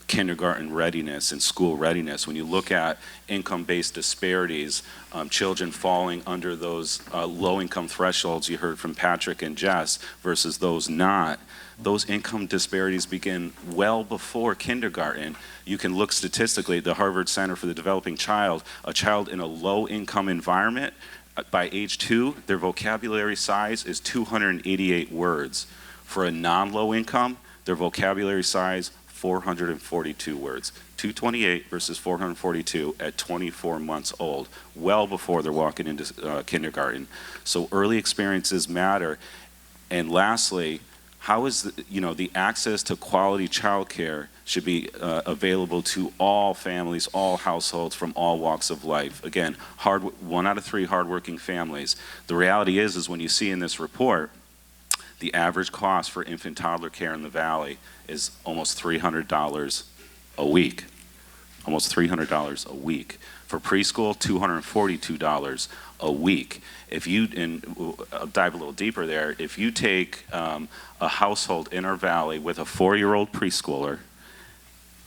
kindergarten readiness and school readiness. When you look at income-based disparities, children falling under those low-income thresholds you heard from Patrick and Jess versus those not, those income disparities begin well before kindergarten. You can look statistically at the Harvard Center for the Developing Child, a child in a low-income environment, by age 2, their vocabulary size is 288 words. For a non-low income, their vocabulary size, 442 words. 228 versus 442 at 24 months old, well before they're walking into kindergarten. So early experiences matter. And lastly, how is the access to quality childcare should be available to all families, all households from all walks of life. Again, 1 out of 3 hardworking families. The reality is when you see in this report, the average cost for infant toddler care in the Valley is almost $300 a week. Almost $300 a week. For preschool, $242 a week. And I'll dive a little deeper there, if you take a household in our Valley with a 4-year-old preschooler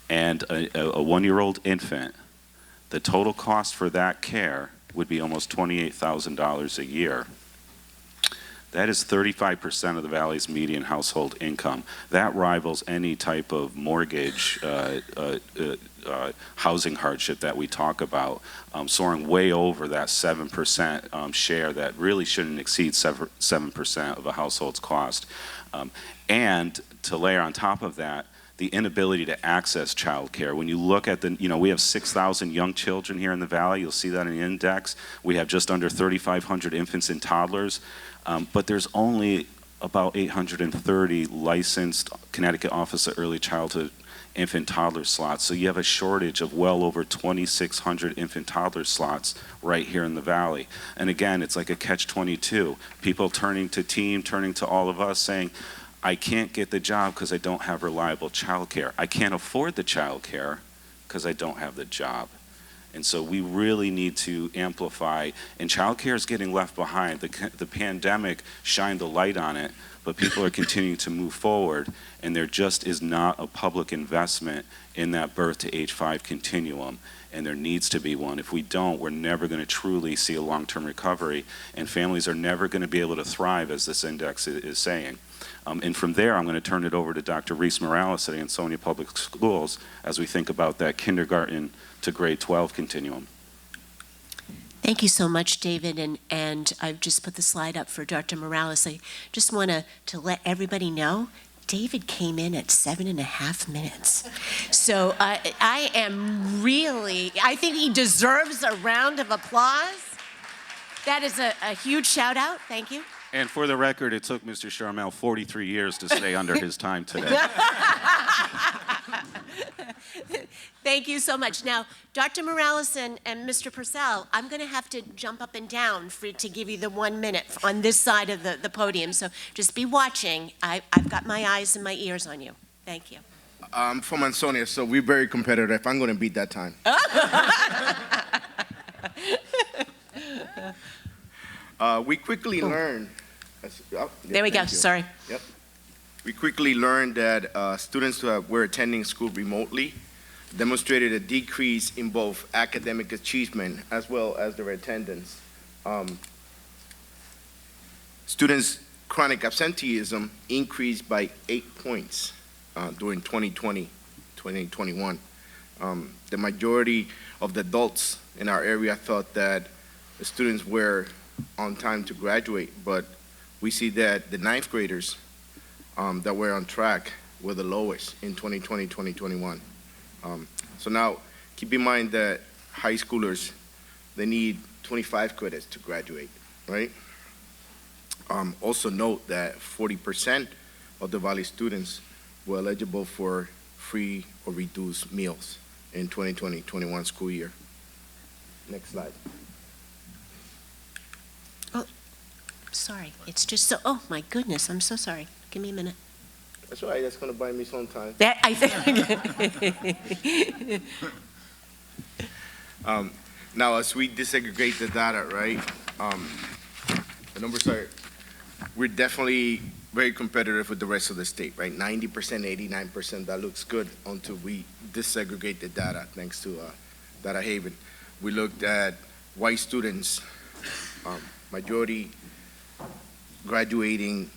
and a 1-year-old infant, the total cost for that care would be almost $28,000 a year. That is 35% of the Valley's median household income. That rivals any type of mortgage housing hardship that we talk about, soaring way over that 7% share that really shouldn't exceed 7% of a household's cost. And to layer on top of that, the inability to access childcare. When you look at we have 6,000 young children here in the Valley. You'll see that in the index. We have just under 3,500 infants and toddlers. But there's only about 830 licensed Connecticut Office of Early Childhood infant toddler slots. So you have a shortage of well over 2,600 infant toddler slots right here in the Valley. And again, it's like a catch-22. People turning to all of us saying, I can't get the job because I don't have reliable childcare. I can't afford the childcare because I don't have the job. And so we really need to amplify, and childcare is getting left behind. The pandemic shined the light on it, but people are continuing to move forward, and there just is not a public investment in that birth to age 5 continuum, and there needs to be one. If we don't, we're never going to truly see a long-term recovery, and families are never going to be able to thrive, as this index is saying. And from there, I'm going to turn it over to Dr. Reese Morales at Ansonia Public Schools as we think about that kindergarten to grade 12 continuum. Thank you so much, David, and I've just put the slide up for Dr. Morales. I just want to let everybody know, David came in at 7.5 minutes. So I think he deserves a round of applause. That is a huge shout out, thank you. And for the record, it took Mr. Charmel 43 years to stay under his time today. Thank you so much. Now, Dr. Morales and Mr. Purcell, I'm going to have to jump up and down to give you the 1 minute on this side of the podium. So just be watching. I've got my eyes and my ears on you. Thank you. I'm from Ansonia, so we're very competitive. I'm going to beat that time. We quickly learned. There we go. Sorry. Yep. We quickly learned that students who were attending school remotely demonstrated a decrease in both academic achievement as well as their attendance. Students' chronic absenteeism increased by 8 points during 2020-2021. The majority of the adults in our area thought that the students were on time to graduate, but we see that the 9th graders that were on track were the lowest in 2020-2021. So now, keep in mind that high schoolers, they need 25 credits to graduate, right? Also note that 40% of the Valley students were eligible for free or reduced meals in 2020-21 school year. Next slide. Sorry. It's just so, oh my goodness, I'm so sorry. Give me a minute. That's all right, that's going to buy me some time. That, I think. Now, as we disaggregate the data, right, the numbers are, we're definitely very competitive with the rest of the state, right? 90%, 89%, that looks good until we disaggregate the data, thanks to Data Haven. We looked at white students, majority graduating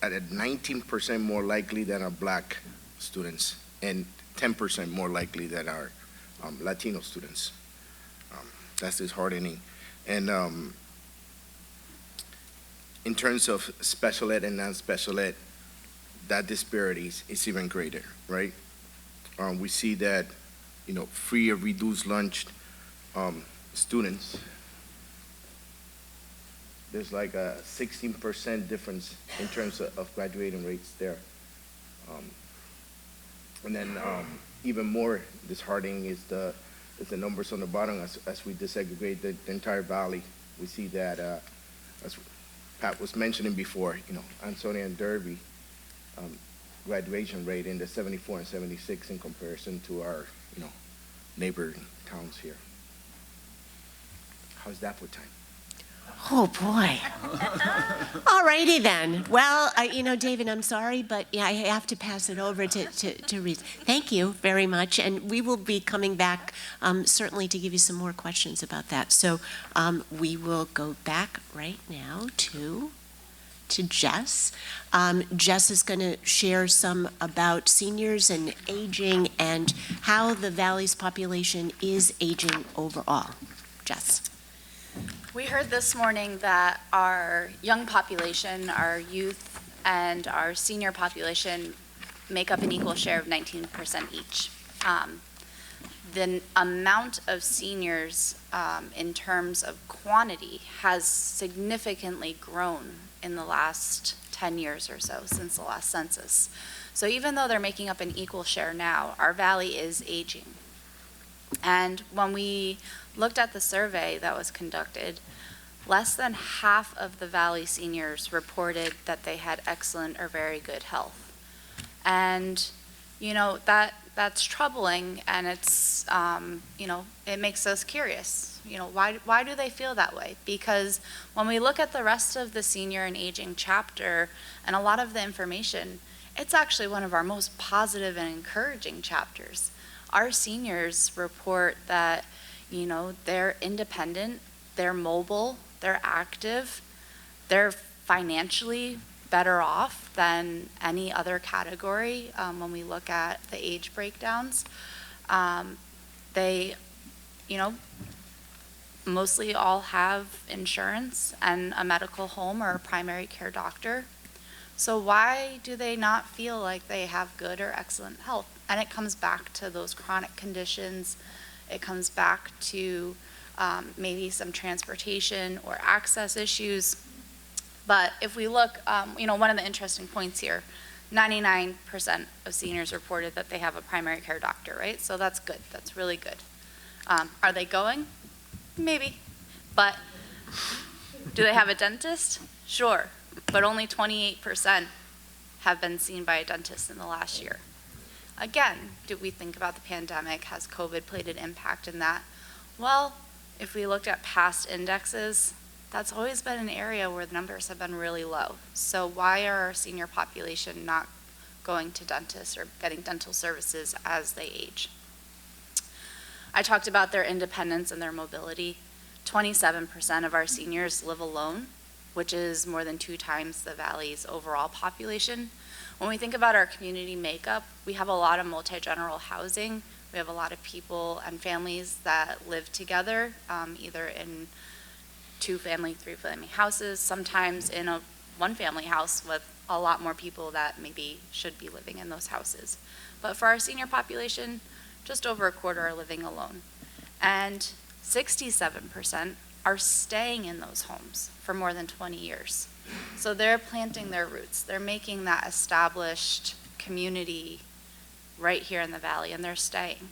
at a 19% more likely than our black students, and 10% more likely than our Latino students. That's disheartening. And in terms of special ed and non-special ed, that disparity is even greater, right? We see that, free or reduced lunch students, there's like a 16% difference in terms of graduating rates there. And then even more disheartening is the numbers on the bottom as we disaggregate the entire valley. We see that, as Pat was mentioning before, Ansonia and Derby, graduation rate in the 74 and 76 in comparison to our, neighboring towns here. How's that for time? Oh, boy. All righty then. Well, David, I'm sorry, but yeah, I have to pass it over to Reese. Thank you very much, and we will be coming back certainly to give you some more questions about that. So we will go back right now to Jess. Jess is going to share some about seniors and aging and how the Valley's population is aging overall. Jess. We heard this morning that our young population, our youth, and our senior population make up an equal share of 19% each. The amount of seniors in terms of quantity has significantly grown in the last 10 years or so, since the last census. So even though they're making up an equal share now, our valley is aging. And when we looked at the survey that was conducted, less than half of the valley seniors reported that they had excellent or very good health. And, that's troubling, and it's, it makes us curious. Why do they feel that way? Because when we look at the rest of the senior and aging chapter and a lot of the information, it's actually one of our most positive and encouraging chapters. Our seniors report that, they're independent, they're mobile, they're active, they're financially better off than any other category when we look at the age breakdowns. They, mostly all have insurance and a medical home or a primary care doctor. So why do they not feel like they have good or excellent health? And it comes back to those chronic conditions. It comes back to maybe some transportation or access issues. But if we look, one of the interesting points here, 99% of seniors reported that they have a primary care doctor, right? So that's good. That's really good. Are they going? Maybe. But do they have a dentist? Sure. But only 28% have been seen by a dentist in the last year. Again, do we think about the pandemic? Has COVID played an impact in that? Well, if we looked at past indexes, that's always been an area where the numbers have been really low. So why are our senior population not going to dentists or getting dental services as they age? I talked about their independence and their mobility. 27% of our seniors live alone, which is more than 2 times the Valley's overall population. When we think about our community makeup, we have a lot of multi-general housing. We have a lot of people and families that live together, either in 2-family, 3-family houses, sometimes in a 1-family house with a lot more people that maybe should be living in those houses. But for our senior population, just over a quarter are living alone. And 67% are staying in those homes for more than 20 years. So they're planting their roots. They're making that established community right here in the Valley, and they're staying.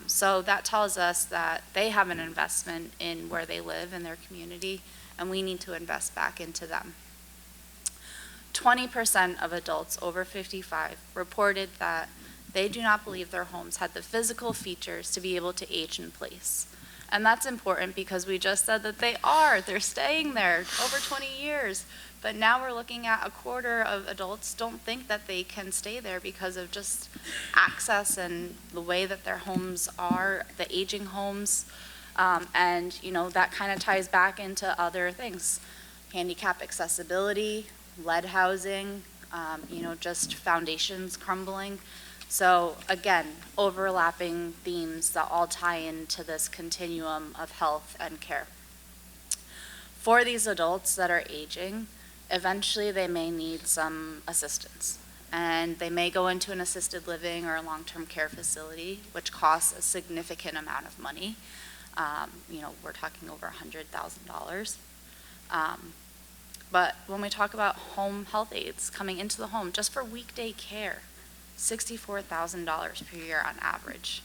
So that tells us that they have an investment in where they live in their community, and we need to invest back into them. 20% of adults over 55 reported that they do not believe their homes had the physical features to be able to age in place. And that's important because we just said that they're staying there over 20 years. But now we're looking at a quarter of adults don't think that they can stay there because of just access and the way that their homes are, the aging homes. And, you know, that kind of ties back into other things. Handicap accessibility, lead housing, you know, just foundations crumbling. So again, overlapping themes that all tie into this continuum of health and care. For these adults that are aging, eventually they may need some assistance. And they may go into an assisted living or a long-term care facility, which costs a significant amount of money. You know, we're talking over $100,000. But when we talk about home health aides coming into the home just for weekday care, $64,000 per year on average.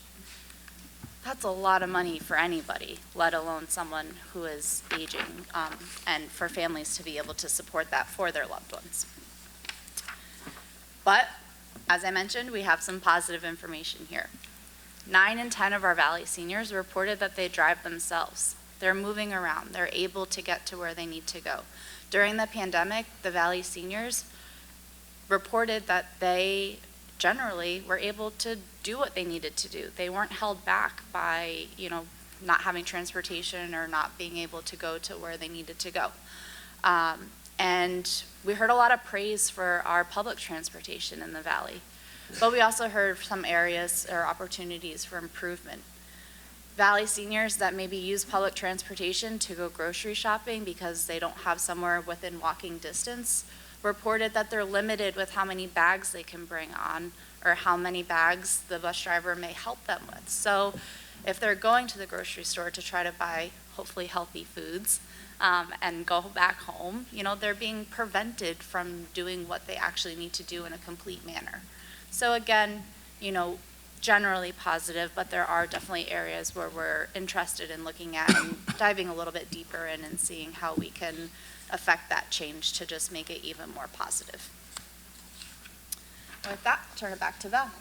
That's a lot of money for anybody, let alone someone who is aging, and for families to be able to support that for their loved ones. But, as I mentioned, we have some positive information here. 9 in 10 of our Valley seniors reported that they drive themselves. They're moving around. They're able to get to where they need to go. During the pandemic, the Valley seniors reported that they generally were able to do what they needed to do. They weren't held back by, you know, not having transportation or not being able to go to where they needed to go. And we heard a lot of praise for our public transportation in the Valley, but we also heard some areas or opportunities for improvement. Valley seniors that maybe use public transportation to go grocery shopping because they don't have somewhere within walking distance reported that they're limited with how many bags they can bring on or how many bags the bus driver may help them with. So if they're going to the grocery store to try to buy hopefully healthy foods and go back home, you know, they're being prevented from doing what they actually need to do in a complete manner. So again, you know, generally positive, but there are definitely areas where we're interested in looking at and diving a little bit deeper in and seeing how we can affect that change to just make it even more positive. With that, I'll turn it back to Val.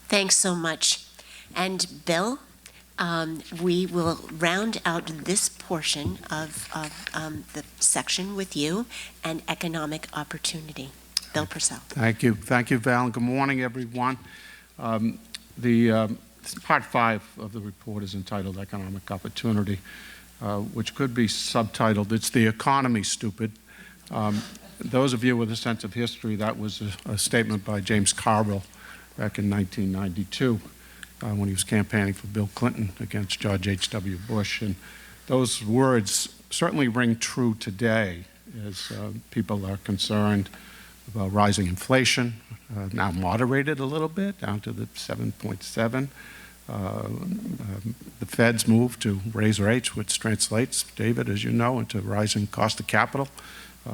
Thanks so much. And Bill, we will round out this portion of the section with you and economic opportunity. Bill Purcell. Thank you, Val, and good morning, everyone. Part 5 of the report is entitled Economic Opportunity, which could be subtitled, It's the Economy, Stupid. Those of you with a sense of history, that was a statement by James Carville back in 1992 when he was campaigning for Bill Clinton against George H.W. Bush. And those words certainly ring true today as people are concerned about rising inflation, now moderated a little bit, down to the 7.7. The Fed's move to raise rates, which translates, David, as you know, into rising cost of capital.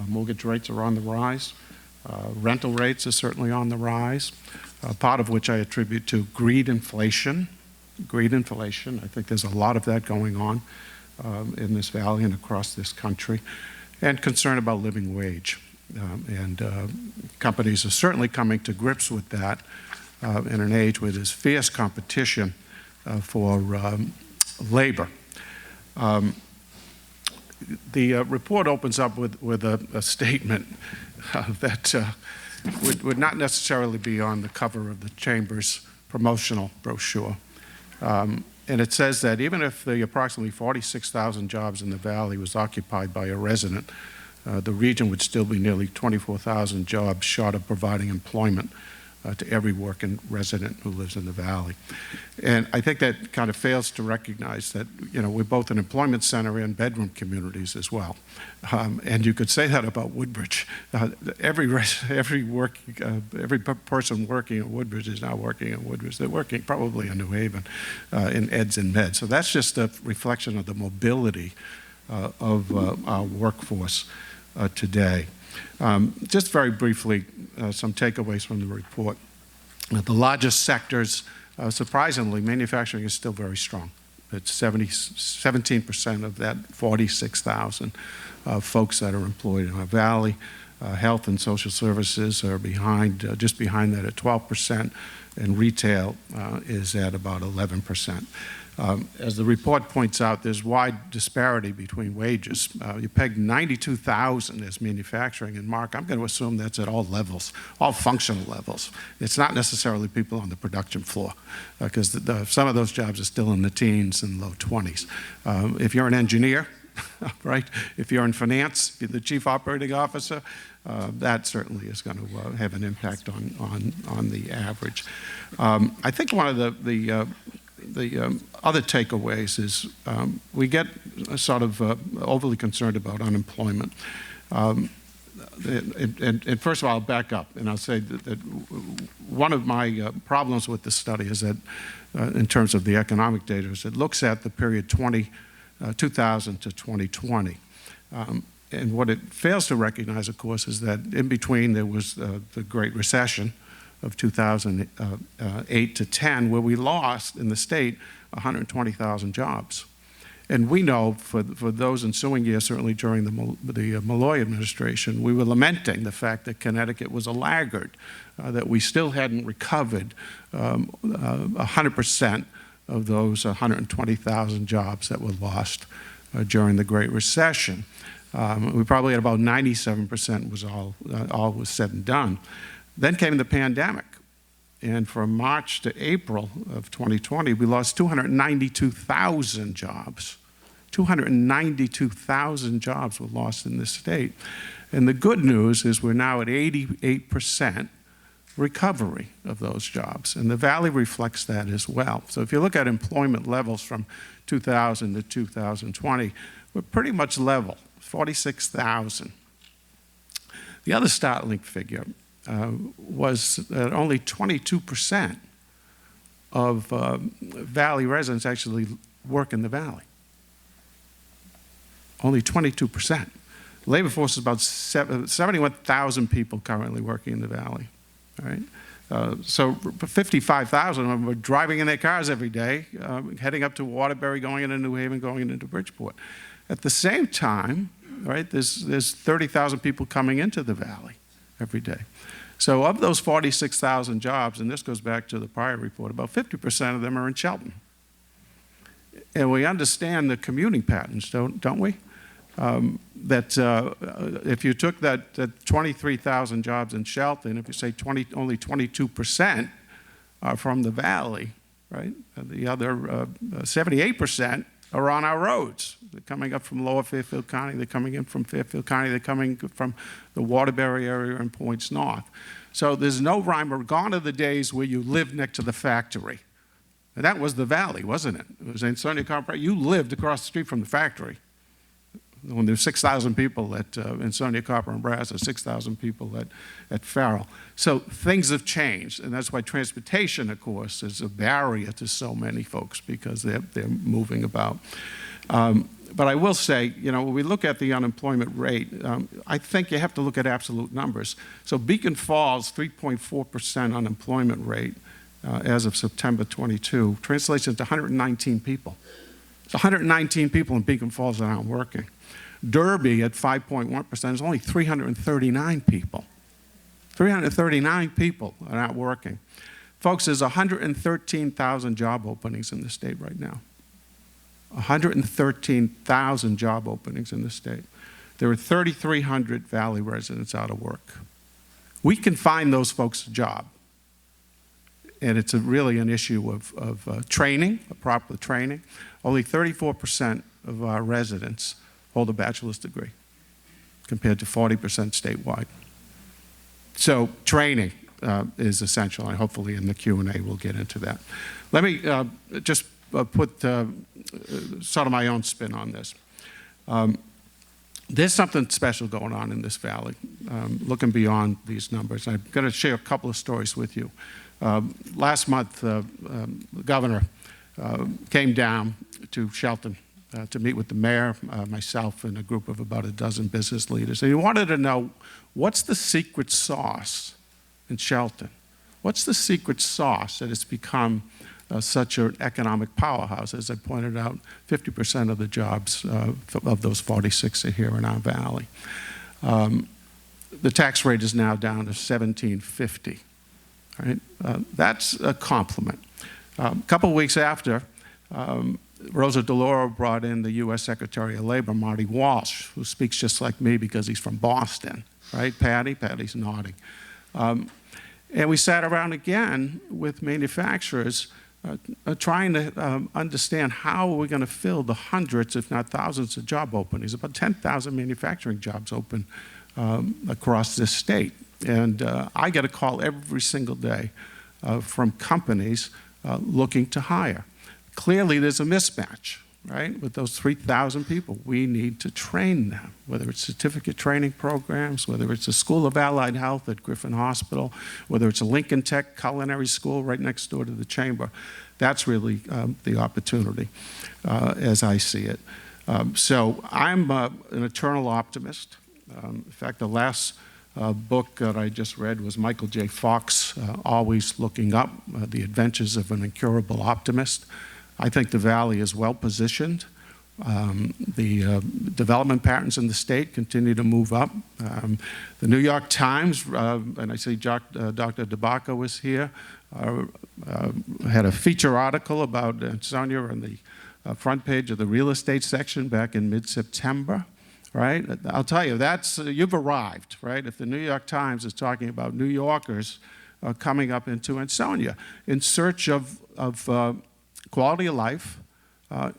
Mortgage rates are on the rise. Rental rates are certainly on the rise, part of which I attribute to greed inflation. Greed inflation, I think there's a lot of that going on in this valley and across this country, and concern about living wage. Companies are certainly coming to grips with that in an age where there's fierce competition for labor. The report opens up with a statement that would not necessarily be on the cover of the Chamber's promotional brochure. And it says that even if the approximately 46,000 jobs in the Valley was occupied by a resident, the region would still be nearly 24,000 jobs short of providing employment to every working resident who lives in the Valley. And I think that kind of fails to recognize that, you know, we're both an employment center and bedroom communities as well. And you could say that about Woodbridge. Every person working at Woodbridge is now working at Woodbridge. They're working probably in New Haven, in eds and meds. So that's just a reflection of the mobility of our workforce today. Just very briefly, some takeaways from the report. The largest sectors, surprisingly, manufacturing is still very strong. It's 17% of that 46,000 folks that are employed in our Valley. Health and social services are behind, just behind that at 12%, and retail is at about 11%. As the report points out, there's wide disparity between wages. You pegged 92,000 as manufacturing, and Mark, I'm going to assume that's at all levels, all functional levels. It's not necessarily people on the production floor, because some of those jobs are still in the teens and low 20s. If you're an engineer, right, if you're in finance, you're the chief operating officer, that certainly is going to have an impact on the average. I think one of the other takeaways is we get sort of overly concerned about unemployment. And first of all, I'll back up and I'll say that one of my problems with this study is that, in terms of the economic data, is it looks at the period 2000 to 2020. And what it fails to recognize, of course, is that in between there was the Great Recession of 2008 to 10, where we lost in the state 120,000 jobs. And we know for those ensuing years, certainly during the Malloy administration, we were lamenting the fact that Connecticut was a laggard, that we still hadn't recovered 100% of those 120,000 jobs that were lost during the Great Recession. We probably had about 97% was all was said and done. Then came the pandemic, and from March to April of 2020, we lost 292,000 jobs. 292,000 jobs were lost in this state. And the good news is we're now at 88% recovery of those jobs, and the Valley reflects that as well. So if you look at employment levels from 2000 to 2020, we're pretty much level, 46,000. The other startling figure was that only 22% of Valley residents actually work in the Valley. Only 22%. The labor force is about 71,000 people currently working in the Valley. All right? So 55,000 of them are driving in their cars every day, heading up to Waterbury, going into New Haven, going into Bridgeport. At the same time, right, there's 30,000 people coming into the Valley every day. So of those 46,000 jobs, and this goes back to the prior report, about 50% of them are in Shelton. And we understand the commuting patterns, don't we? If you took that 23,000 jobs in Shelton, if you say only 22% are from the Valley, right? The other 78% are on our roads. They're coming up from Lower Fairfield County, they're coming in from Fairfield County, they're coming from the Waterbury area and points north. So there's no rhyme or gone are the days where you live next to the factory. And that was the Valley, wasn't it? It was Ansonia Corporation. You lived across the street from the factory. When there's 6,000 people at Ansonia Copper and Brass, or 6,000 people at Farrell. So things have changed, and that's why transportation, of course, is a barrier to so many folks, because they're moving about. But I will say, you know, when we look at the unemployment rate, I think you have to look at absolute numbers. So Beacon Falls, 3.4% unemployment rate as of September 22, translates into 119 people. It's 119 people in Beacon Falls that aren't working. Derby at 5.1% is only 339 people. 339 people are not working. Folks, there's 113,000 job openings in the state right now. 113,000 job openings in the state. There are 3,300 Valley residents out of work. We can find those folks a job. And it's really an issue of training, proper training. Only 34% of our residents hold a bachelor's degree, compared to 40% statewide. So training is essential, and hopefully in the Q&A we'll get into that. Let me just put sort of my own spin on this. There's something special going on in this valley, looking beyond these numbers. I'm going to share a couple of stories with you. Last month, the governor came down to Shelton to meet with the mayor, myself, and a group of about a dozen business leaders. And he wanted to know, what's the secret sauce in Shelton? What's the secret sauce that has become such an economic powerhouse? As I pointed out, 50% of the jobs of those 46 are here in our valley. The tax rate is now down to $17.50. Right? That's a compliment. A couple of weeks after, Rosa DeLauro brought in the U.S. Secretary of Labor, Marty Walsh, who speaks just like me because he's from Boston, right, Patty? Patty's nodding. And we sat around again with manufacturers trying to understand how we're going to fill the hundreds, if not thousands, of job openings. About 10,000 manufacturing jobs open across this state. And I get a call every single day from companies looking to hire. Clearly, there's a mismatch, right? With those 3,000 people, we need to train them, whether it's certificate training programs, whether it's a School of Allied Health at Griffin Hospital, whether it's a Lincoln Tech culinary school right next door to the chamber. That's really the opportunity, as I see it. So I'm an eternal optimist. In fact, the last book that I just read was Michael J. Fox, Always Looking Up, The Adventures of an Incurable Optimist. I think the Valley is well positioned. The development patterns in the state continue to move up. The New York Times, and I see Dr. DeBacco was here, had a feature article about Ansonia on the front page of the real estate section back in mid-September. Right? I'll tell you, that's, you've arrived, right? If the New York Times is talking about New Yorkers coming up into Ansonia in search of quality of life,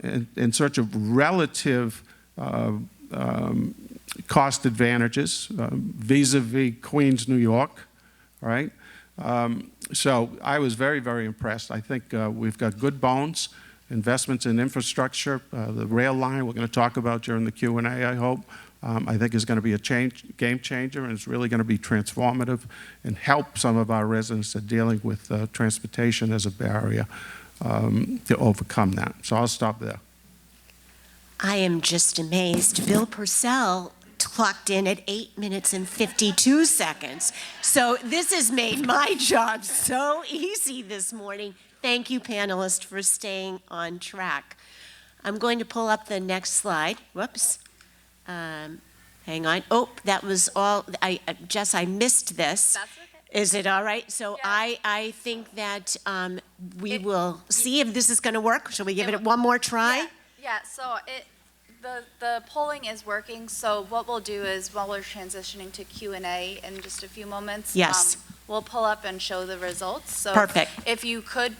in search of relative cost advantages vis-a-vis Queens, New York, right? So I was very, very impressed. I think we've got good bones. Investments in infrastructure, the rail line we're going to talk about during the Q&A, I hope, I think is going to be a game changer, and it's really going to be transformative and help some of our residents that are dealing with transportation as a barrier to overcome that. So I'll stop there. I am just amazed. Bill Purcell clocked in at 8 minutes and 52 seconds. So this has made my job so easy this morning. Thank you, panelists, for staying on track. I'm going to pull up the next slide. Whoops. Hang on. Oh, that was all. Jess, I missed this. That's okay. Is it all right? So Yeah. I think that we will see if this is going to work. Shall we give it one more try? Yeah, so the polling is working, so what we'll do is while we're transitioning to Q&A in just a few moments, Yes. We'll pull up and show the results. So Perfect. if you could,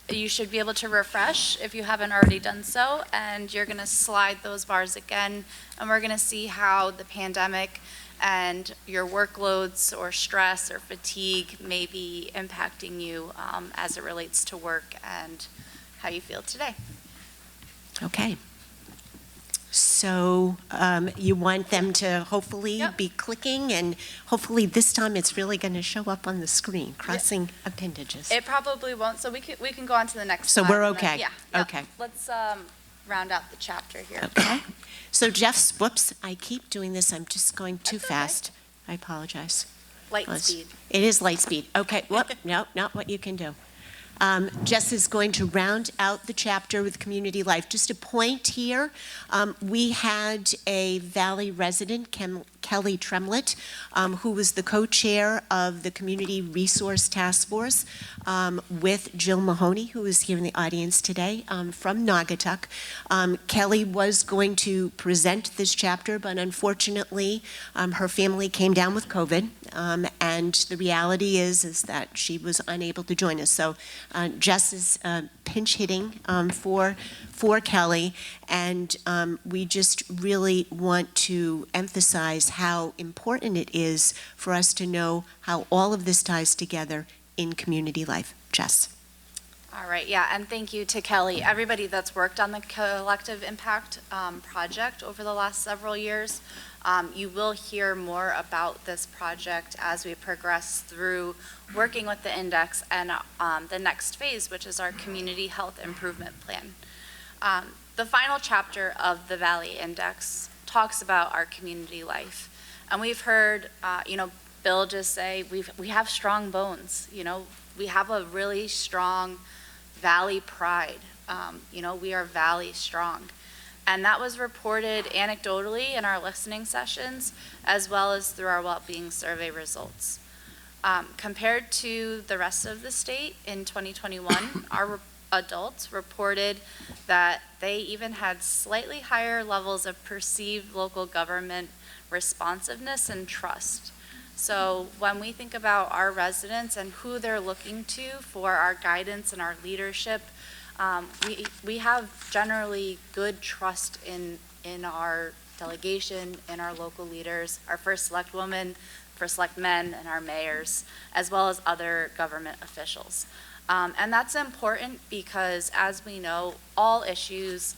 you should be able to refresh if you haven't already done so, and you're going to slide those bars again, and we're going to see how the pandemic and your workloads or stress or fatigue may be impacting you as it relates to work and how you feel today. Okay. So you want them to hopefully Yep. be clicking, and hopefully this time it's really going to show up on the screen, crossing appendages. It probably won't, so we can go on to the next So slide. we're and then- okay. Yeah. Okay. Let's round out the chapter here. Okay. So Jeff's, whoops, I keep doing this. I'm just going too That's okay. fast. I apologize. Light Let's- speed. It is light speed. Okay, whoop, no, not what you can do. Jess is going to round out the chapter with community life. Just a point here, we had a Valley resident, Kelly Tremlett, who was the co-chair of the Community Resource Task Force with Jill Mahoney, who is here in the audience today from Naugatuck. Kelly was going to present this chapter, but unfortunately, her family came down with COVID, and the reality is that she was unable to join us. So Jess is pinch hitting for Kelly, and we just really want to emphasize how important it is for us to know how all of this ties together in community life. Jess. All right, yeah, and thank you to Kelly, everybody that's worked on the Collective Impact project over the last several years. You will hear more about this project as we progress through working with the index and the next phase, which is our Community Health Improvement Plan. The final chapter of the Valley Index talks about our community life. And we've heard, Bill just say, we have strong bones, we have a really strong Valley pride. We are Valley strong. And that was reported anecdotally in our listening sessions, as well as through our well-being survey results. Compared to the rest of the state in 2021, our adults reported that they even had slightly higher levels of perceived local government responsiveness and trust. So when we think about our residents and who they're looking to for our guidance and our leadership, we have generally good trust in our delegation, in our local leaders, our first select woman, first select men, and our mayors, as well as other government officials. And that's important because, as we know, all issues,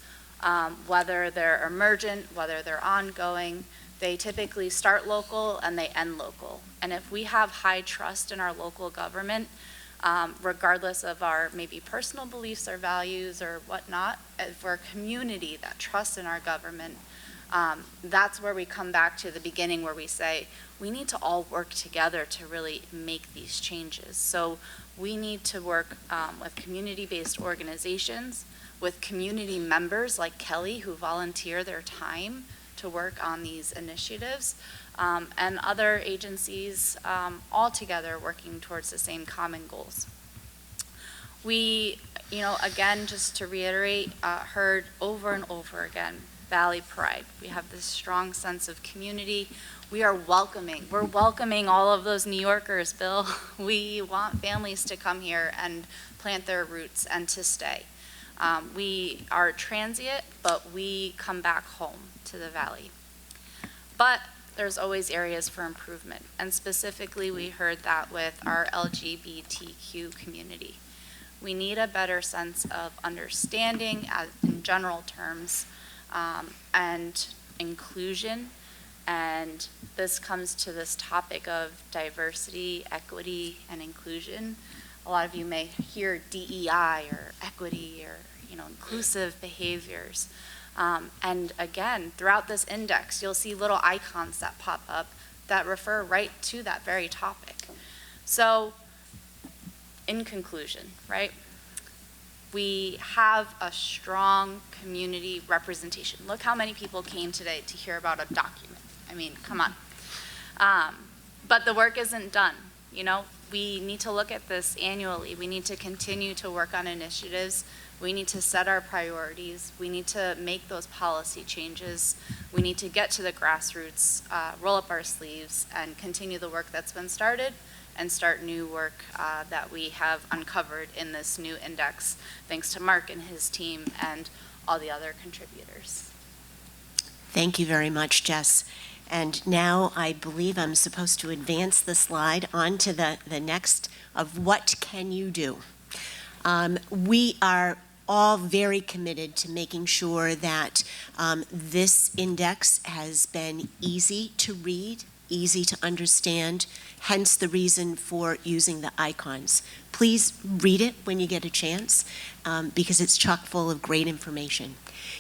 whether they're emergent, whether they're ongoing, they typically start local and they end local. And if we have high trust in our local government, regardless of our maybe personal beliefs or values or whatnot, if we're a community that trusts in our government, that's where we come back to the beginning where we say we need to all work together to really make these changes. So we need to work with community-based organizations, with community members like Kelly who volunteer their time to work on these initiatives, and other agencies all together working towards the same common goals. We, again, just to reiterate, heard over and over again, Valley Pride. We have this strong sense of community. We are welcoming. We're welcoming all of those New Yorkers, Bill. We want families to come here and plant their roots and to stay. We are transient, but we come back home to the Valley. But there's always areas for improvement, and specifically we heard that with our LGBTQ community. We need a better sense of understanding in general terms, and inclusion, and this comes to this topic of diversity, equity, and inclusion. A lot of you may hear DEI or equity or inclusive behaviors. And again, throughout this index, you'll see little icons that pop up that refer right to that very topic. So, in conclusion, right? We have a strong community representation. Look how many people came today to hear about a document. I mean, come on. But the work isn't done. We need to look at this annually. We need to continue to work on initiatives. We need to set our priorities. We need to make those policy changes. We need to get to the grassroots, roll up our sleeves, and continue the work that's been started and start new work that we have uncovered in this new index, thanks to Mark and his team and all the other contributors. Thank you very much, Jess. And now I believe I'm supposed to advance the slide on to the next of what can you do. We are all very committed to making sure that this index has been easy to read, easy to understand, hence the reason for using the icons. Please read it when you get a chance because it's chock full of great information.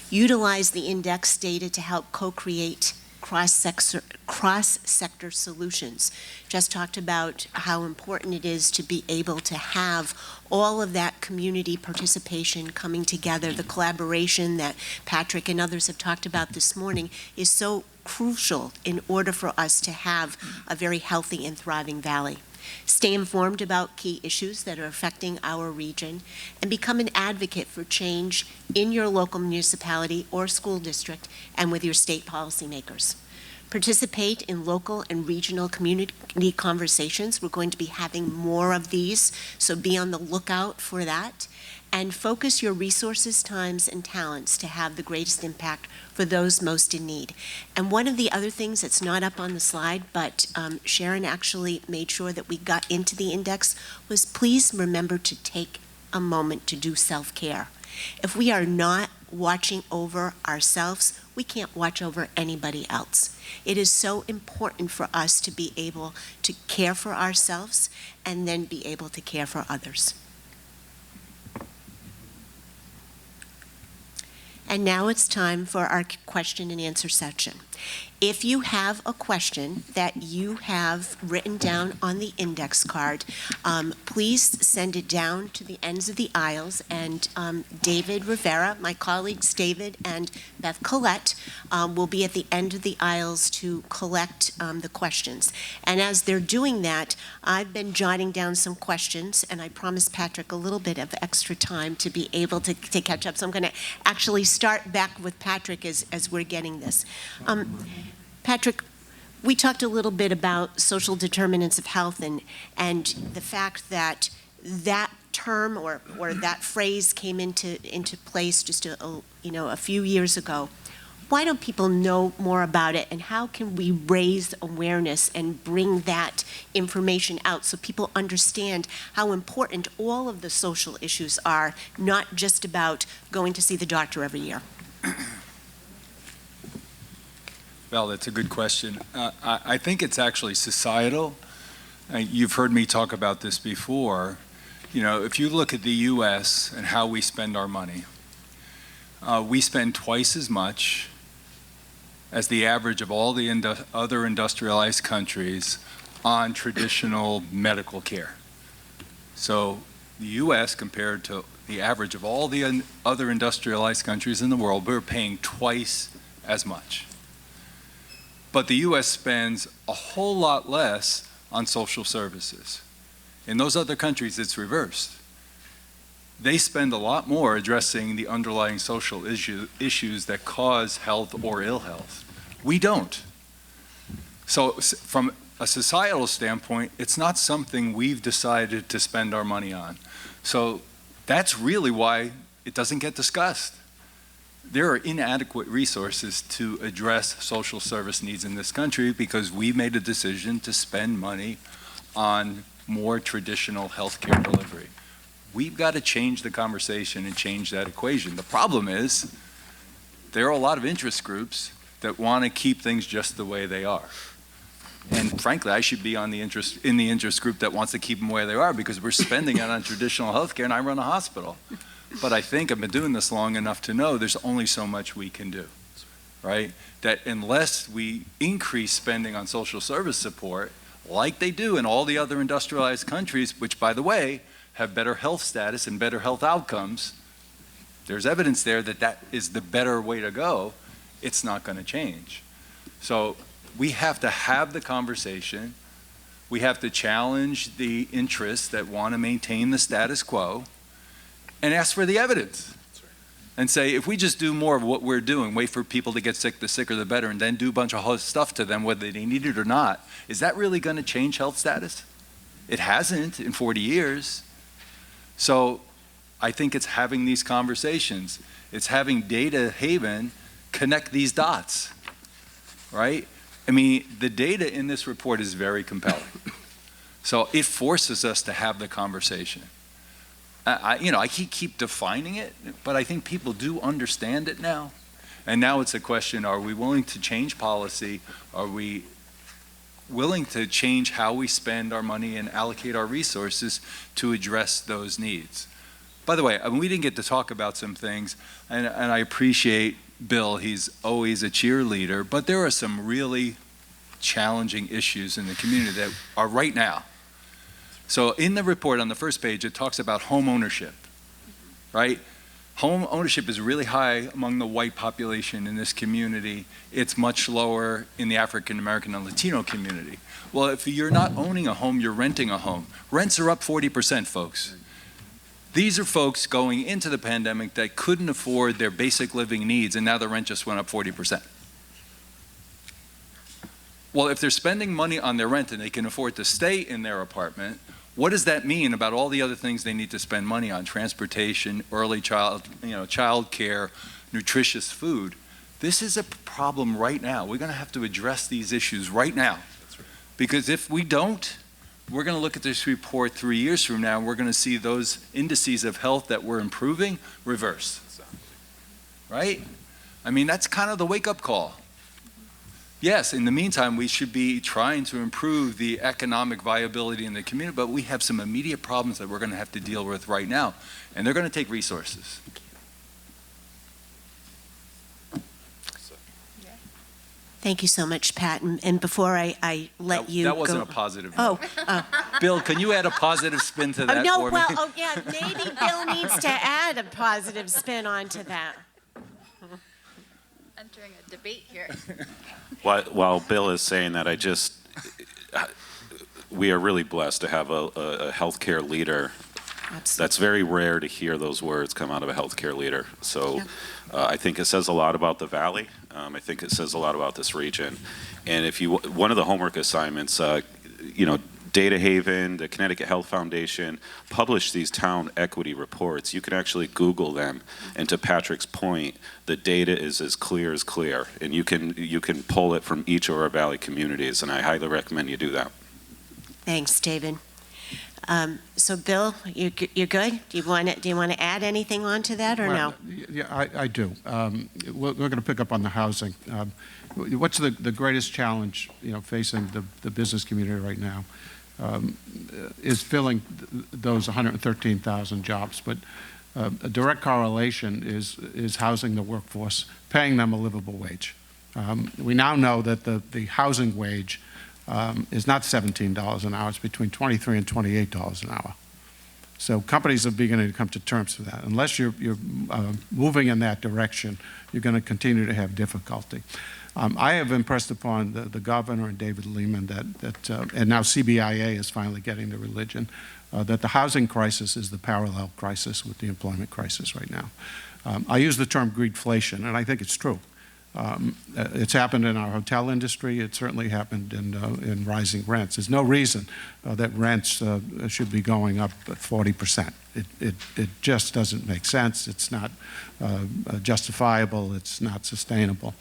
Utilize the index data to help co-create cross-sector solutions. Just talked about how important it is to be able to have all of that community participation coming together. The collaboration that Patrick and others have talked about this morning is so crucial in order for us to have a very healthy and thriving valley. Stay informed about key issues that are affecting our region and become an advocate for change in your local municipality or school district and with your state policymakers. Participate in local and regional community conversations. We're going to be having more of these, so be on the lookout for that. And focus your resources, times, and talents to have the greatest impact for those most in need. And one of the other things that's not up on the slide, but Sharon actually made sure that we got into the index, was please remember to take a moment to do self-care. If we are not watching over ourselves, we can't watch over anybody else. It is so important for us to be able to care for ourselves and then be able to care for others. And now it's time for our question and answer section. If you have a question that you have written down on the index card, please send it down to the ends of the aisles, and David Rivera, my colleagues David and Beth Collette, will be at the end of the aisles to collect the questions. And as they're doing that, I've been jotting down some questions, and I promised Patrick a little bit of extra time to be able to catch up. So I'm going to actually start back with Patrick as we're getting this. Patrick, we talked a little bit about social determinants of health and the fact that that term or that phrase came into place just a few years ago. Why don't people know more about it, and how can we raise awareness and bring that information out so people understand how important all of the social issues are, not just about going to see the doctor every year? Well, that's a good question. I think it's actually societal. You've heard me talk about this before. You know, if you look at the U.S. and how we spend our money, we spend twice as much as the average of all the other industrialized countries on traditional medical care. So the U.S. compared to the average of all the other industrialized countries in the world, we're paying twice as much. But the U.S. spends a whole lot less on social services. In those other countries, it's reversed. They spend a lot more addressing the underlying social issues that cause health or ill health. We don't. So from a societal standpoint, it's not something we've decided to spend our money on. So that's really why it doesn't get discussed. There are inadequate resources to address social service needs in this country because we made a decision to spend money on more traditional healthcare delivery. We've got to change the conversation and change that equation. The problem is there are a lot of interest groups that want to keep things just the way they are. And frankly, I should be in the interest group that wants to keep them where they are because we're spending it on traditional healthcare, and I run a hospital. But I think I've been doing this long enough to know there's only so much we can do, right? That unless we increase spending on social service support, like they do in all the other industrialized countries, which, by the way, have better health status and better health outcomes, there's evidence there that that is the better way to go. It's not going to change. So we have to have the conversation. We have to challenge the interests that want to maintain the status quo and ask for the evidence. And say, if we just do more of what we're doing, wait for people to get sick, the sicker the better, and then do a bunch of stuff to them, whether they need it or not, is that really going to change health status? It hasn't in 40 years. So I think it's having these conversations. It's having Data Haven connect these dots, right? I mean, the data in this report is very compelling. So it forces us to have the conversation. I keep defining it, but I think people do understand it now. And now it's a question, are we willing to change policy? Are we willing to change how we spend our money and allocate our resources to address those needs? By the way, we didn't get to talk about some things, and I appreciate Bill. He's always a cheerleader, but there are some really challenging issues in the community that are right now. So in the report on the first page, it talks about home ownership, right? Home ownership is really high among the white population in this community. It's much lower in the African American and Latino community. Well, if you're not owning a home, you're renting a home. Rents are up 40%, folks. These are folks going into the pandemic that couldn't afford their basic living needs, and now the rent just went up 40%. Well, if they're spending money on their rent and they can afford to stay in their apartment, what does that mean about all the other things they need to spend money on? Transportation, early child care, nutritious food. This is a problem right now. We're going to have to address these issues right now. Because if we don't, we're going to look at this report 3 years from now, and we're going to see those indices of health that we're improving reverse. Right? I mean, that's kind of the wake-up call. Yes, in the meantime, we should be trying to improve the economic viability in the community, but we have some immediate problems that we're going to have to deal with right now, and they're going to take resources. Thank you so much, Pat. And before I let you go. That wasn't a positive. Oh, Bill, can you add a positive spin to that no, for well, me? yeah, maybe Bill needs to add a positive spin onto that. Entering a debate here. While Bill is saying that, we are really blessed to have a healthcare leader. Absolutely. That's very rare to hear those words come out of a healthcare leader. So I think it says a lot about the Valley. I think it says a lot about this region. And one of the homework assignments, Data Haven, the Connecticut Health Foundation publish these town equity reports. You can actually Google them. And to Patrick's point, the data is as clear, and you can pull it from each of our Valley communities. And I highly recommend you do that. Thanks, David. So, Bill, you're good? Do you want to add anything onto that or no? Yeah, I do. We're going to pick up on the housing. What's the greatest challenge, facing the business community right now? Is filling those 113,000 jobs, but a direct correlation is housing the workforce, paying them a livable wage. We now know that the housing wage is not $17 an hour, it's between $23 and $28 an hour. So companies are beginning to come to terms with that. Unless you're moving in that direction, you're going to continue to have difficulty. I have impressed upon the governor and David Lehman that and now CBIA is finally getting the religion, that the housing crisis is the parallel crisis with the employment crisis right now. I use the term greedflation, and I think it's true. It's happened in our hotel industry. It certainly happened in rising rents. There's no reason that rents should be going up at 40%. It just doesn't make sense. It's not justifiable. It's not sustainable.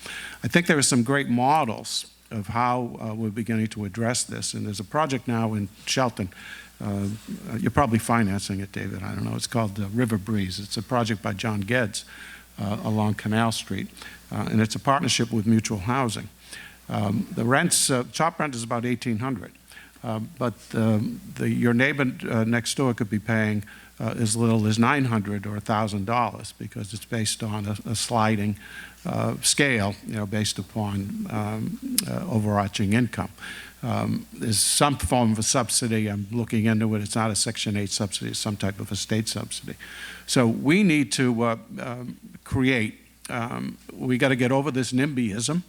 I think there are some great models of how we're beginning to address this. And there's a project now in Shelton. You're probably financing it, David. I don't know. It's called River Breeze. It's a project by John Geddes along Canal Street. And it's a partnership with Mutual Housing. The rents, top rent is about $1,800, but your neighbor next door could be paying as little as $900 or $1,000 because it's based on a sliding scale, based upon overarching income. There's some form of a subsidy. I'm looking into it. It's not a Section 8 subsidy. It's some type of a state subsidy. So we need to create. We got to get over this NIMBYism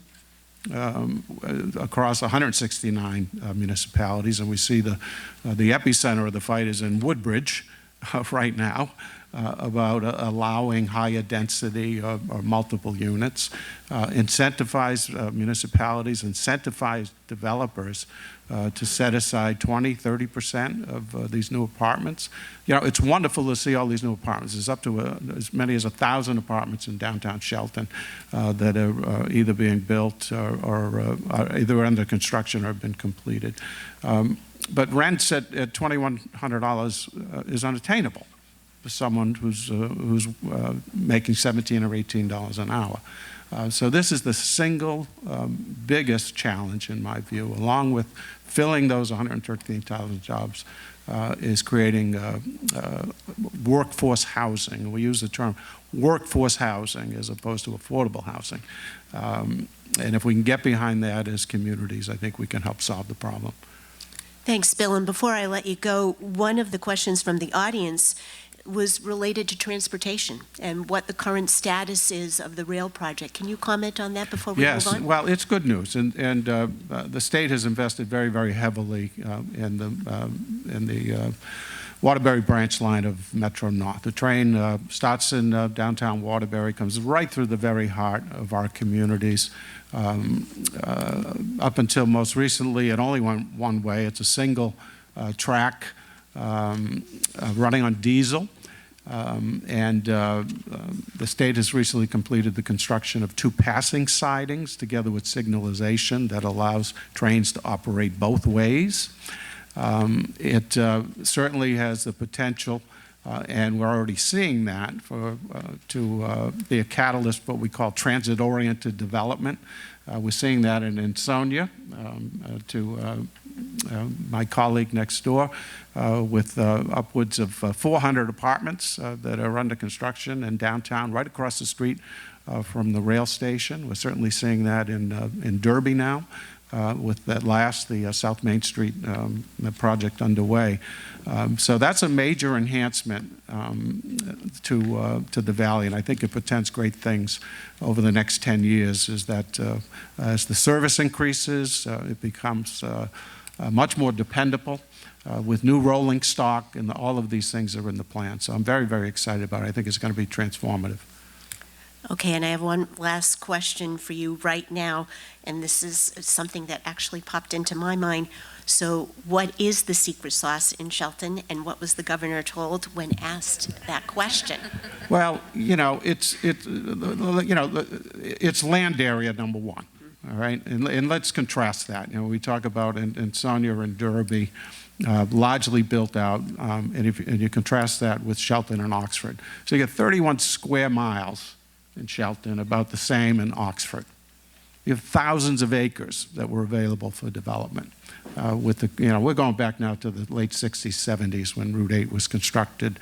across 169 municipalities, and we see the epicenter of the fight is in Woodbridge right now about allowing higher density or multiple units, incentivize municipalities, incentivize developers to set aside 20–30% of these new apartments. It's wonderful to see all these new apartments. There's up to as many as 1,000 apartments in downtown Shelton that are either being built or are either under construction or have been completed. But rents at $2,100 is unattainable for someone who's making $17 or $18 an hour. So this is the single biggest challenge, in my view, along with filling those 113,000 jobs, is creating workforce housing. We use the term workforce housing as opposed to affordable housing. And if we can get behind that as communities, I think we can help solve the problem. Thanks, Bill. And before I let you go, one of the questions from the audience was related to transportation and what the current status is of the rail project. Can you comment on that before we move on? Yes, well, it's good news, and the state has invested very, very heavily in the Waterbury branch line of Metro North. The train starts in downtown Waterbury, comes right through the very heart of our communities. Up until most recently, it only went one way. It's a single track running on diesel. The state has recently completed the construction of 2 passing sidings together with signalization that allows trains to operate both ways. It certainly has the potential, and we're already seeing that, to be a catalyst for what we call transit-oriented development. We're seeing that in Ansonia, to my colleague next door, with upwards of 400 apartments that are under construction in downtown, right across the street from the rail station. We're certainly seeing that in Derby now. With the South Main Street the project underway. So that's a major enhancement to the valley, and I think it portends great things over the next 10 years, is that as the service increases, it becomes much more dependable with new rolling stock, and all of these things are in the plan. So I'm very, very excited about it. I think it's going to be transformative. Okay, and I have one last question for you right now, and this is something that actually popped into my mind. So what is the secret sauce in Shelton, and what was the governor told when asked that question? Well, it's land area, number one, all right? And let's contrast that. We talk about Ansonia and Derby, largely built out, and you contrast that with Shelton and Oxford. So you get 31 square miles in Shelton, about the same in Oxford. You have thousands of acres that were available for development. We're going back now to the late 60s, 70s when Route 8 was constructed.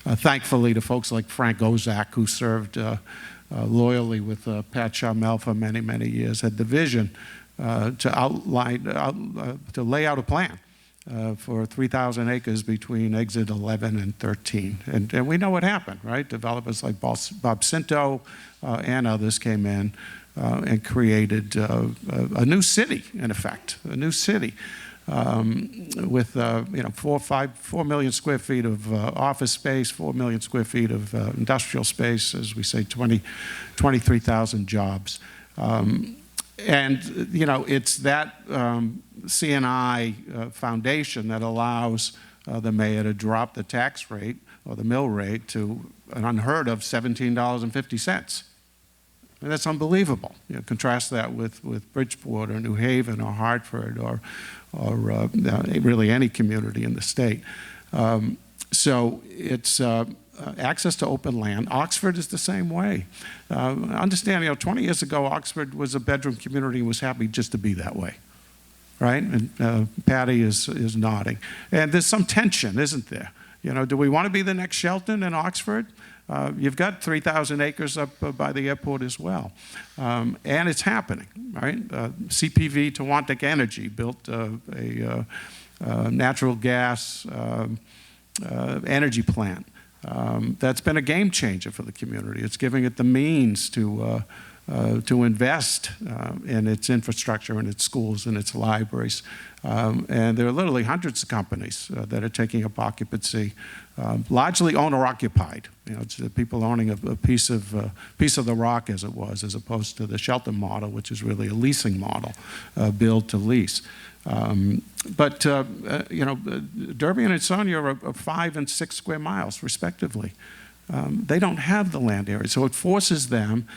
Thankfully to folks like Frank Ozak, who served loyally with Pat Charmel for many, many years, had the vision to lay out a plan for 3,000 acres between exit 11 and 13. And we know what happened, right? Developers like Bob Sinto and others came in and created a new city, in effect, a new city with 4 million square feet of office space, 4 million square feet of industrial space, as we say, 23,000 jobs. It's that C&I foundation that allows the mayor to drop the tax rate or the mill rate to an unheard of $17.50. And that's unbelievable. Contrast that with Bridgeport or New Haven or Hartford or really any community in the state. So it's access to open land. Oxford is the same way. Understand, 20 years ago, Oxford was a bedroom community and was happy just to be that way, right? And Patty is nodding. And there's some tension, isn't there? Do we want to be the next Shelton in Oxford? You've got 3,000 acres up by the airport as well. And it's happening, right? CPV Naugatuck Energy built a natural gas energy plant. That's been a game changer for the community. It's giving it the means to invest in its infrastructure, in its schools, and its libraries. And there are literally hundreds of companies that are taking up occupancy, largely owner-occupied. It's the people owning a piece of the rock, as it was, as opposed to the Shelton model, which is really a leasing model, build to lease. But Derby and Ansonia are 5 and 6 square miles, respectively. They don't have the land area, so it forces them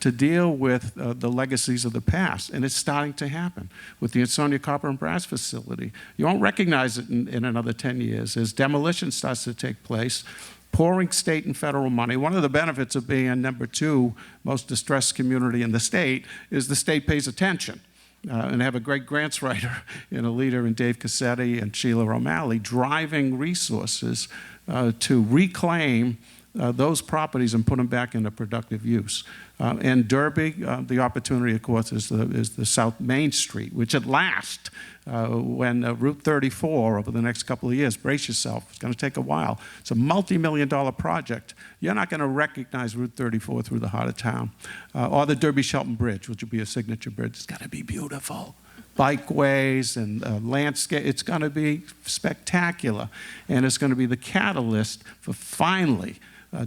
to deal with the legacies of the past, and it's starting to happen with the Ansonia Copper and Brass facility. You won't recognize it in another 10 years as demolition starts to take place, pouring state and federal money. One of the benefits of being number 2 most distressed community in the state is the state pays attention. And have a great grants writer and a leader in Dave Cassetti and Sheila O'Malley driving resources to reclaim those properties and put them back into productive use. In Derby, the opportunity, of course, is the South Main Street, which at last, when Route 34 over the next couple of years, brace yourself, it's going to take a while. It's a multi-million-dollar project. You're not going to recognize Route 34 through the heart of town. Or the Derby-Shelton Bridge, which will be a signature bridge. It's going to be beautiful. Bikeways and landscape. It's going to be spectacular. And it's going to be the catalyst for finally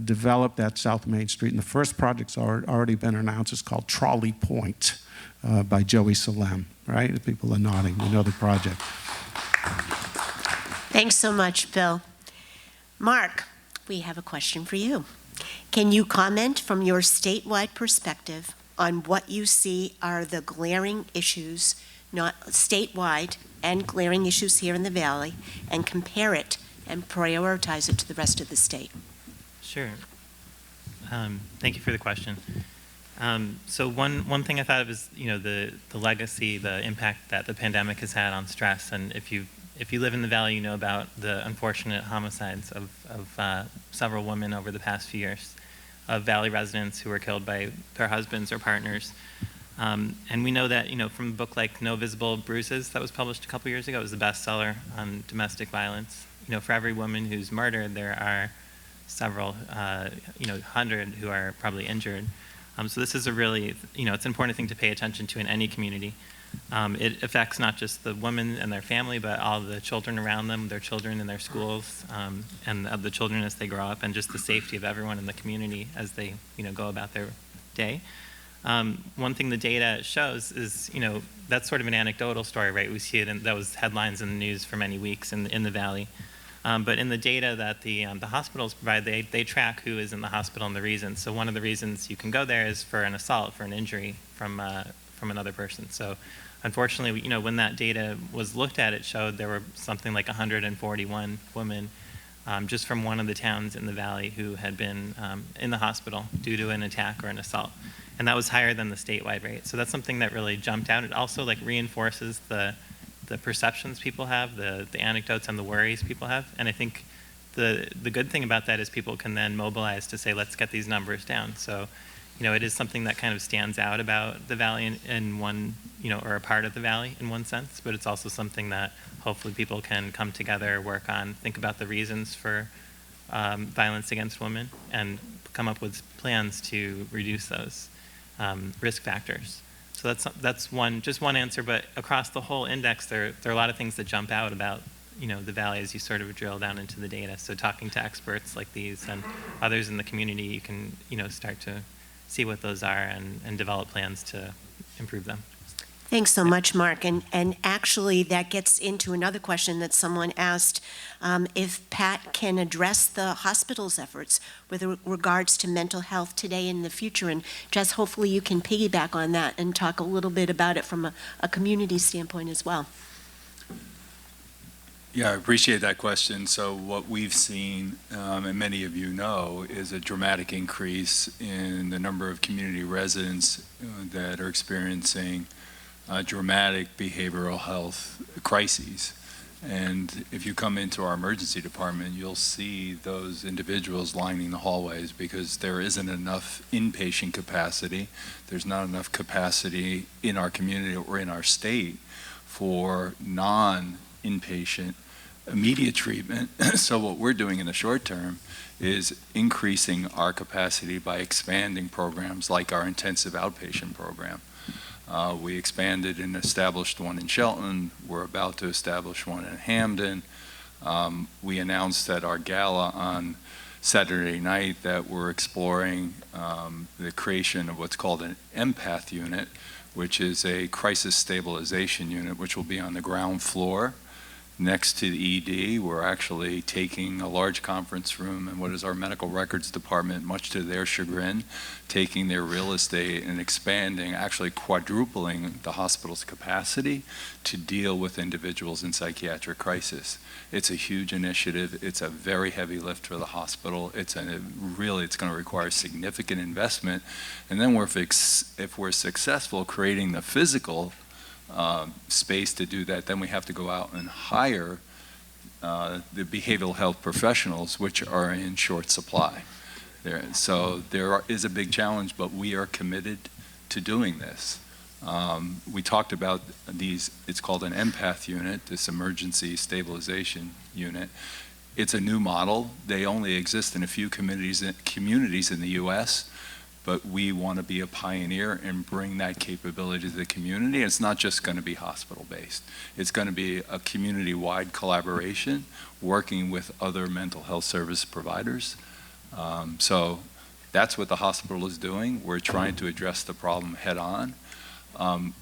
develop that South Main Street. And the first project's already been announced. It's called Trolley Point by Joey Salem, right? The people are nodding. We know the project. Thanks so much, Bill. Mark, we have a question for you. Can you comment from your statewide perspective on what you see are the glaring issues, not statewide, and glaring issues here in the Valley, and compare it and prioritize it to the rest of the state? Sure. Thank you for the question. So one thing I thought of is the legacy, the impact that the pandemic has had on stress, and if you live in the Valley, you know about the unfortunate homicides of several women over the past few years. of Valley residents who were killed by their husbands or partners. And we know that, from a book like No Visible Bruises that was published a couple years ago, it was the bestseller on domestic violence. For every woman who's murdered, there are several, 100 who are probably injured. So this is a really, it's an important thing to pay attention to in any community. It affects not just the women and their family, but all the children around them, their children in their schools, and of the children as they grow up, and just the safety of everyone in the community as they, go about their day. One thing the data shows is, that's sort of an anecdotal story, right? We see it, and that was headlines in the news for many weeks in the Valley. But in the data that the hospitals provide, they track who is in the hospital and the reasons. So one of the reasons you can go there is for an assault, for an injury from another person. So unfortunately, when that data was looked at, it showed there were something like 141 women just from one of the towns in the Valley who had been in the hospital due to an attack or an assault. And that was higher than the statewide rate. So that's something that really jumped out. It also reinforces the perceptions people have, the anecdotes and the worries people have. And I think the good thing about that is people can then mobilize to say, let's get these numbers down. So, it is something that kind of stands out about the Valley in one, or a part of the Valley in one sense, but it's also something that hopefully people can come together, work on, think about the reasons for violence against women, and come up with plans to reduce those risk factors. So that's just one answer, but across the whole index, there are a lot of things that jump out about, the Valley as you sort of drill down into the data. So talking to experts like these and others in the community, you can, start to see what those are and develop plans to improve them. Thanks so much, Mark. And actually, that gets into another question that someone asked, if Pat can address the hospital's efforts with regards to mental health today and in the future. And Jess, hopefully you can piggyback on that and talk a little bit about it from a community standpoint as well. Yeah, I appreciate that question. So what we've seen, and many of you know, is a dramatic increase in the number of community residents that are experiencing dramatic behavioral health crises. And if you come into our emergency department, you'll see those individuals lining the hallways because there isn't enough inpatient capacity. There's not enough capacity in our community or in our state for non-inpatient immediate treatment. So what we're doing in the short term is increasing our capacity by expanding programs like our intensive outpatient program. We expanded and established one in Shelton. We're about to establish one in Hamden. We announced at our gala on Saturday night that we're exploring the creation of what's called an empath unit, which is a crisis stabilization unit, which will be on the ground floor next to the ED. We're actually taking a large conference room and what is our medical records department, much to their chagrin, taking their real estate and expanding, actually quadrupling the hospital's capacity to deal with individuals in psychiatric crisis. It's a huge initiative. It's a very heavy lift for the hospital. It's going to require significant investment. And then if we're successful creating the physical space to do that, then we have to go out and hire the behavioral health professionals, which are in short supply. So there is a big challenge, but we are committed to doing this. We talked about these, it's called an empath unit, this emergency stabilization unit. It's a new model. They only exist in a few communities in the U.S., but we want to be a pioneer and bring that capability to the community. It's not just going to be hospital-based. It's going to be a community-wide collaboration, working with other mental health service providers. So that's what the hospital is doing. We're trying to address the problem head-on.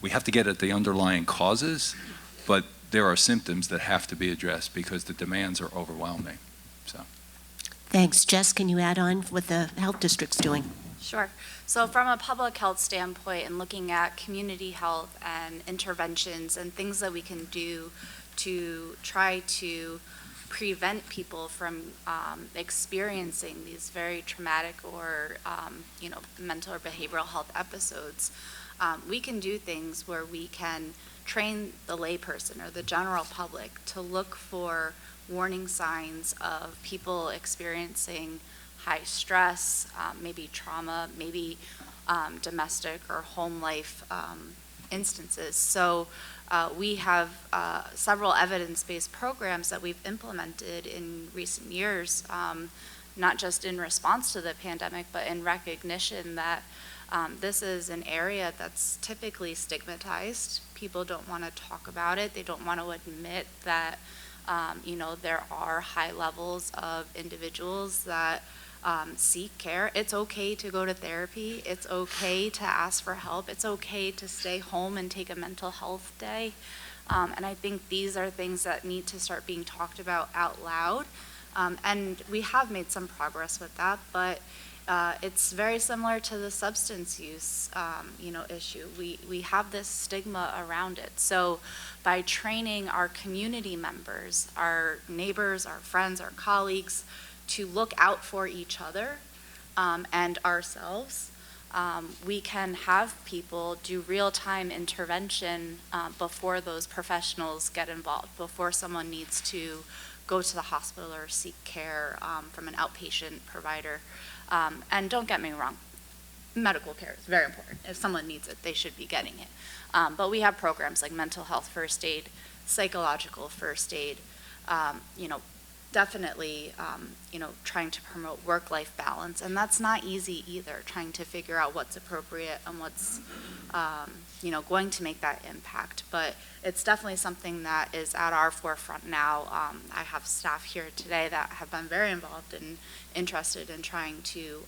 We have to get at the underlying causes, but there are symptoms that have to be addressed because the demands are overwhelming. So. Thanks. Jess, can you add on what the health district's doing? Sure. So from a public health standpoint and looking at community health and interventions and things that we can do to try to prevent people from experiencing these very traumatic or mental or behavioral health episodes, we can do things where we can train the layperson or the general public to look for warning signs of people experiencing high stress, maybe trauma, maybe domestic or home life instances. So we have several evidence-based programs that we've implemented in recent years, not just in response to the pandemic, but in recognition that this is an area that's typically stigmatized. People don't want to talk about it. They don't want to admit that, there are high levels of individuals that seek care. It's okay to go to therapy. It's okay to ask for help. It's okay to stay home and take a mental health day. And I think these are things that need to start being talked about out loud. And we have made some progress with that, but it's very similar to the substance use, issue. We have this stigma around it. So by training our community members, our neighbors, our friends, our colleagues, to look out for each other and ourselves, we can have people do real-time intervention before those professionals get involved, before someone needs to go to the hospital or seek care from an outpatient provider. And don't get me wrong, medical care is very important. If someone needs it, they should be getting it. But we have programs like mental health first aid, psychological first aid, definitely, trying to promote work-life balance. And that's not easy either, trying to figure out what's appropriate and what's, going to make that impact. But it's definitely something that is at our forefront now. I have staff here today that have been very involved and interested in trying to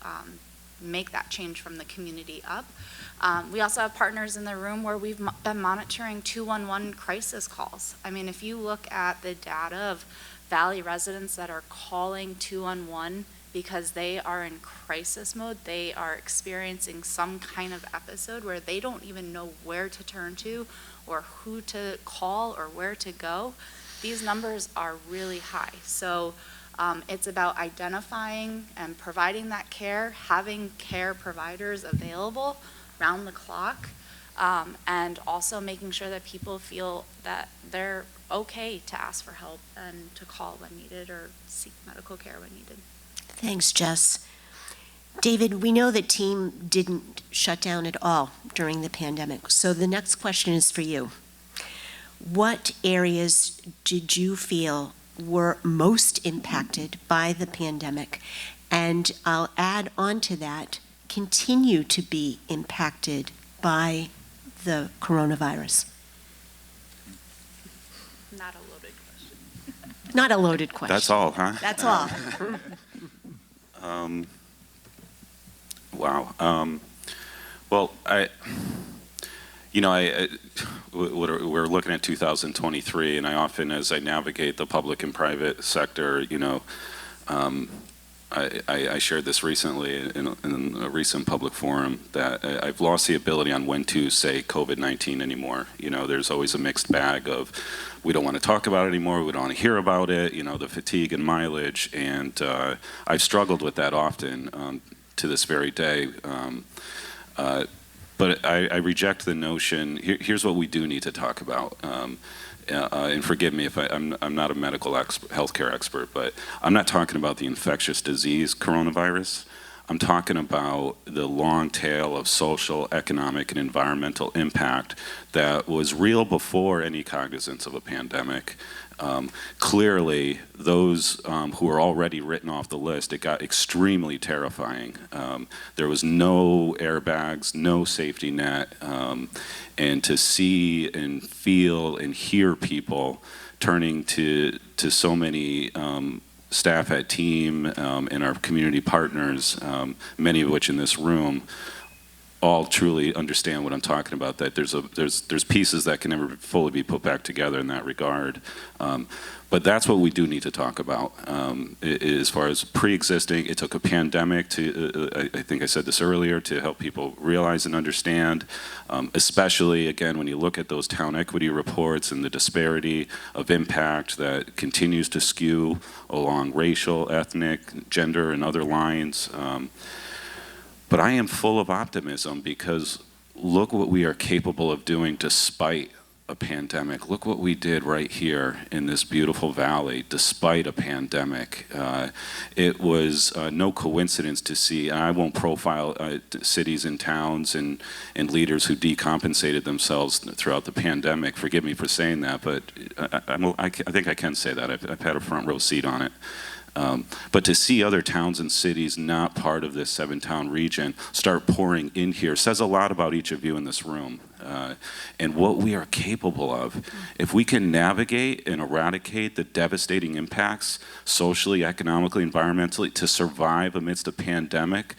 make that change from the community up. We also have partners in the room where we've been monitoring 211 crisis calls. I mean, if you look at the data of Valley residents that are calling 211 because they are in crisis mode, they are experiencing some kind of episode where they don't even know where to turn to or who to call or where to go, these numbers are really high. So it's about identifying and providing that care, having care providers available round the clock, and also making sure that people feel that they're okay to ask for help and to call when needed or seek medical care when needed. Thanks, Jess. David, we know that team didn't shut down at all during the pandemic, so the next question is for you. What areas did you feel were most impacted by the pandemic? And I'll add on to that, continue to be impacted by the coronavirus? Not a loaded question. Not a loaded question. That's all, huh? That's all. Wow. Well, we're looking at 2023, and I often, as I navigate the public and private sector, I shared this recently in a recent public forum that I've lost the ability on when to say COVID-19 anymore. There's always a mixed bag of we don't want to talk about it anymore, we don't want to hear about it, the fatigue and mileage, and I've struggled with that often to this very day. But I reject the notion, here's what we do need to talk about. And forgive me if I'm not a medical healthcare expert, but I'm not talking about the infectious disease coronavirus. I'm talking about the long tail of social, economic, and environmental impact that was real before any cognizance of a pandemic. Clearly, those who were already written off the list, it got extremely terrifying. There was no airbags, no safety net, and to see and feel and hear people turning to so many staff at team and our community partners, many of which in this room, all truly understand what I'm talking about, that there's pieces that can never fully be put back together in that regard. But that's what we do need to talk about. As far as pre-existing, it took a pandemic to, I think I said this earlier, to help people realize and understand, especially, again, when you look at those town equity reports and the disparity of impact that continues to skew along racial, ethnic, gender, and other lines. But I am full of optimism because look what we are capable of doing despite a pandemic. Look what we did right here in this beautiful valley, despite a pandemic. It was no coincidence to see, and I won't profile cities and towns and leaders who decompensated themselves throughout the pandemic. Forgive me for saying that, but I think I can say that. I've had a front row seat on it. But to see other towns and cities not part of this 7-town region start pouring in here says a lot about each of you in this room and what we are capable of. If we can navigate and eradicate the devastating impacts socially, economically, environmentally to survive amidst a pandemic,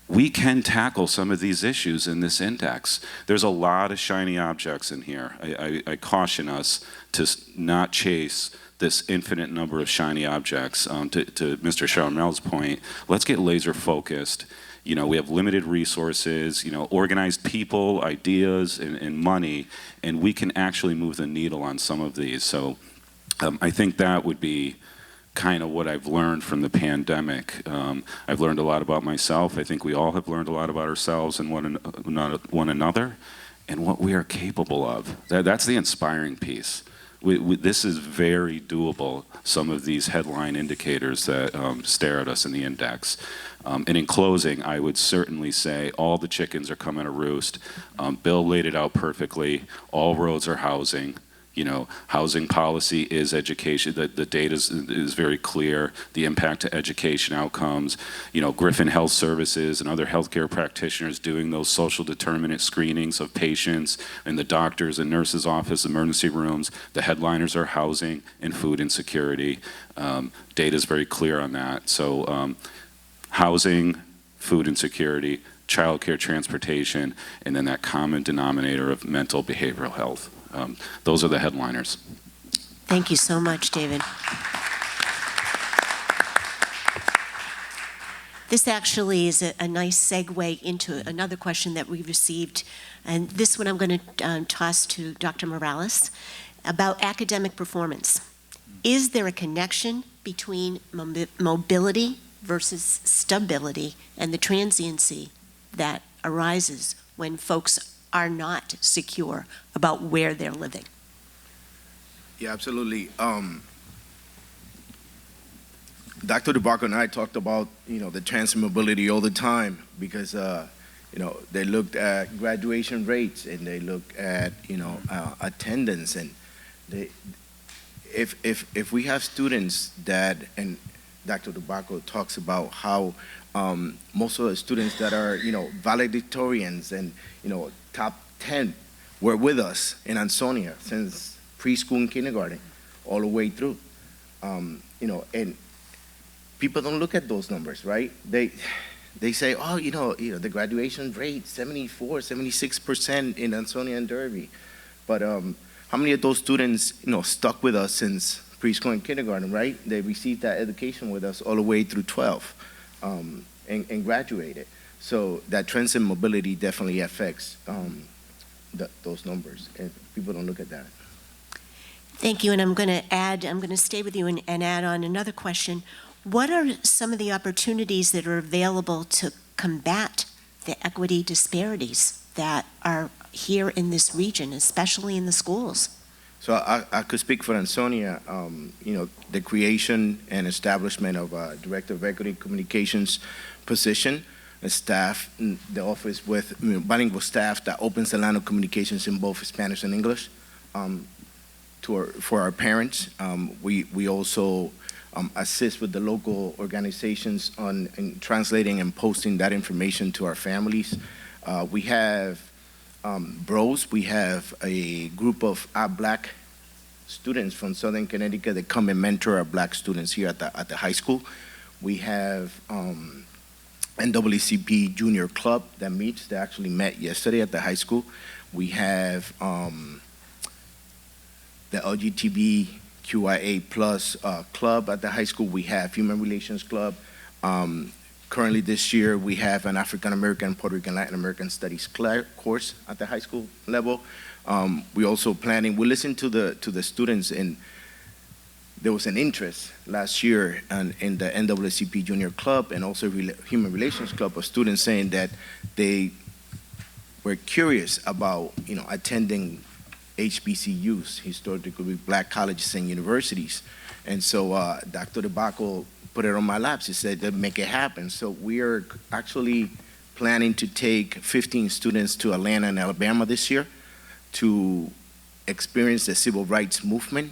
we can tackle some of these issues in this index. There's a lot of shiny objects in here. I caution us to not chase this infinite number of shiny objects. To Mr. Charmel's point, let's get laser focused. You know, we have limited resources, you know, organized people, ideas, and money, and we can actually move the needle on some of these. So I think that would be kind of what I've learned from the pandemic. I've learned a lot about myself. I think we all have learned a lot about ourselves and one another and what we are capable of. That's the inspiring piece. This is very doable, some of these headline indicators that stare at us in the index. And in closing, I would certainly say all the chickens are coming to roost. Bill laid it out perfectly. All roads are housing. You know, housing policy is education. The data is very clear. The impact to education outcomes. You know, Griffin Health Services and other healthcare practitioners doing those social determinant screenings of patients in the doctors and nurses' office, emergency rooms. The headliners are housing and food insecurity. Data is very clear on that. So housing, food insecurity, childcare, transportation, and then that common denominator of mental behavioral health. Those are the headliners. Thank you so much, David. This actually is a nice segue into another question that we received, and this one I'm going to toss to Dr. Morales about academic performance. Is there a connection between mobility versus stability and the transiency that arises when folks are not secure about where they're living? Yeah, absolutely. Dr. DeBarco and I talked about, you know, the transit mobility all the time because, you know, they looked at graduation rates and they looked at, you know, attendance, and if we have students that, and Dr. DeBarco talks about how most of the students that are, you know, valedictorians and, you know, top 10 were with us in Ansonia since preschool and kindergarten all the way through. You know, and people don't look at those numbers, right? They say, oh, you know, the graduation rate, 74, 76% in Ansonia and Derby. But how many of those students, you know, stuck with us since preschool and kindergarten, right? They received that education with us all the way through 12 and graduated. So that transit mobility definitely affects those numbers, and people don't look at that. Thank you, and I'm going to stay with you and add on another question. What are some of the opportunities that are available to combat the equity disparities that are here in this region, especially in the schools? So I could speak for Ansonia. You know, the creation and establishment of a Director of Equity Communications position, a staff, the office with bilingual staff that opens the line of communications in both Spanish and English for our parents. We also assist with the local organizations in translating and posting that information to our families. We have BROS. We have a group of Black students from Southern Connecticut that come and mentor our Black students here at the high school. We have NAACP Junior Club that meets. They actually met yesterday at the high school. We have the LGBTQIA plus club at the high school. We have Human Relations Club. Currently this year, we have an African American, Puerto Rican, Latin American Studies course at the high school level. We also planning. We listened to the students, and there was an interest last year in the NAACP Junior Club and also Human Relations Club of students saying that they were curious about, attending HBCUs, historically black colleges and universities. And so Dr. DeBacco put it on my laps. He said, make it happen. So we are actually planning to take 15 students to Atlanta and Alabama this year to experience the civil rights movement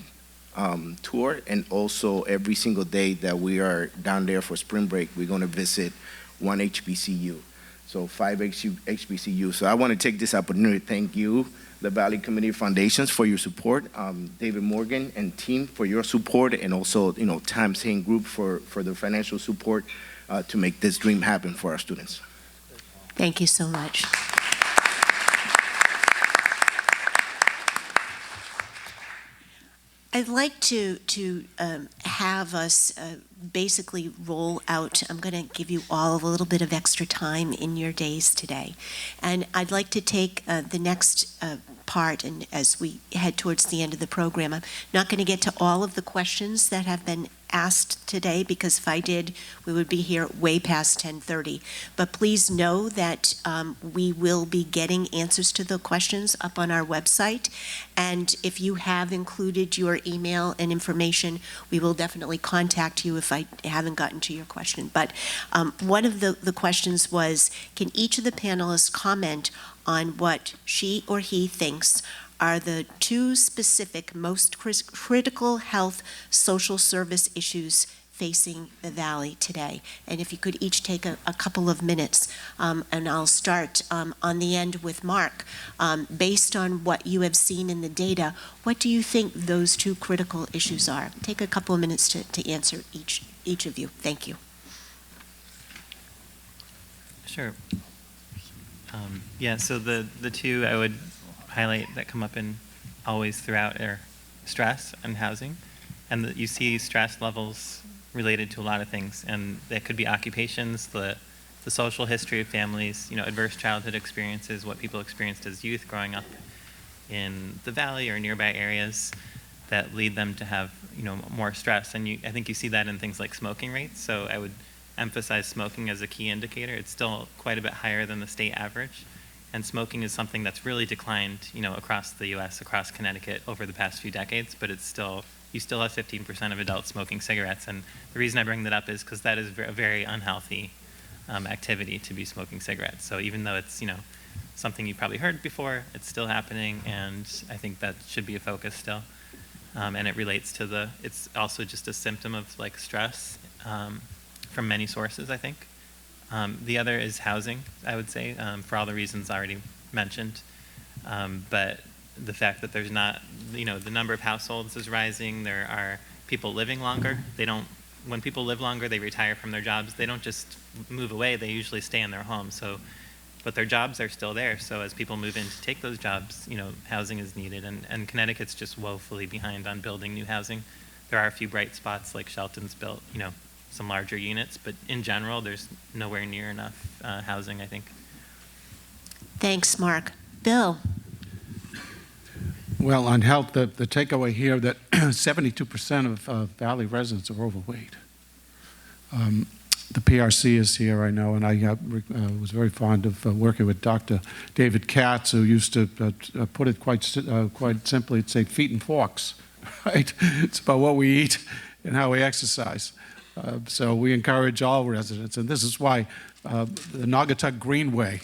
tour, and also every single day that we are down there for spring break, we're going to visit one HBCU. So 5 HBCU. So I want to take this opportunity to thank you, the Valley Community Foundations, for your support, David Morgan and team for your support, and also, Time Sane Group for the financial support to make this dream happen for our students. Thank you so much. I'd like to have us basically roll out. I'm going to give you all a little bit of extra time in your days today. And I'd like to take the next part, and as we head towards the end of the program, I'm not going to get to all of the questions that have been asked today, because if I did, we would be here way past 10:30. But please know that we will be getting answers to the questions up on our website. And if you have included your email and information, we will definitely contact you if I haven't gotten to your question. But one of the questions was, can each of the panelists comment on what she or he thinks are the 2 specific most critical health social service issues facing the Valley today? And if you could each take a couple of minutes, and I'll start on the end with Mark. Based on what you have seen in the data, what do you think those 2 critical issues are? Take a couple of minutes to answer each of you. Thank you. Sure. Yeah, so the 2 I would highlight that come up in always throughout are stress and housing. And that you see stress levels related to a lot of things, and that could be occupations, the social history of families, adverse childhood experiences, what people experienced as youth growing up in the Valley or nearby areas that lead them to have, more stress. And I think you see that in things like smoking rates. So I would emphasize smoking as a key indicator. It's still quite a bit higher than the state average. And smoking is something that's really declined, across the U.S., across Connecticut over the past few decades, but you still have 15% of adults smoking cigarettes. And the reason I bring that up is because that is a very unhealthy activity to be smoking cigarettes. So even though it's, something you probably heard before, it's still happening, and I think that should be a focus still. And it relates to it's also just a symptom of like stress from many sources, I think. The other is housing, I would say, for all the reasons already mentioned. But the fact that there's not, the number of households is rising. There are people living longer. When people live longer, they retire from their jobs. They don't just move away. They usually stay in their home. But their jobs are still there. So as people move in to take those jobs, housing is needed. And Connecticut's just woefully behind on building new housing. There are a few bright spots, like Shelton's built, some larger units, but in general, there's nowhere near enough housing, I think. Thanks, Mark. Bill? Well, on health, the takeaway here that 72% of Valley residents are overweight. The PRC is here, I know, and I was very fond of working with Dr. David Katz, who used to put it quite simply, he'd say feet and forks, right? It's about what we eat and how we exercise. So we encourage all residents, and this is why the Naugatuck Greenway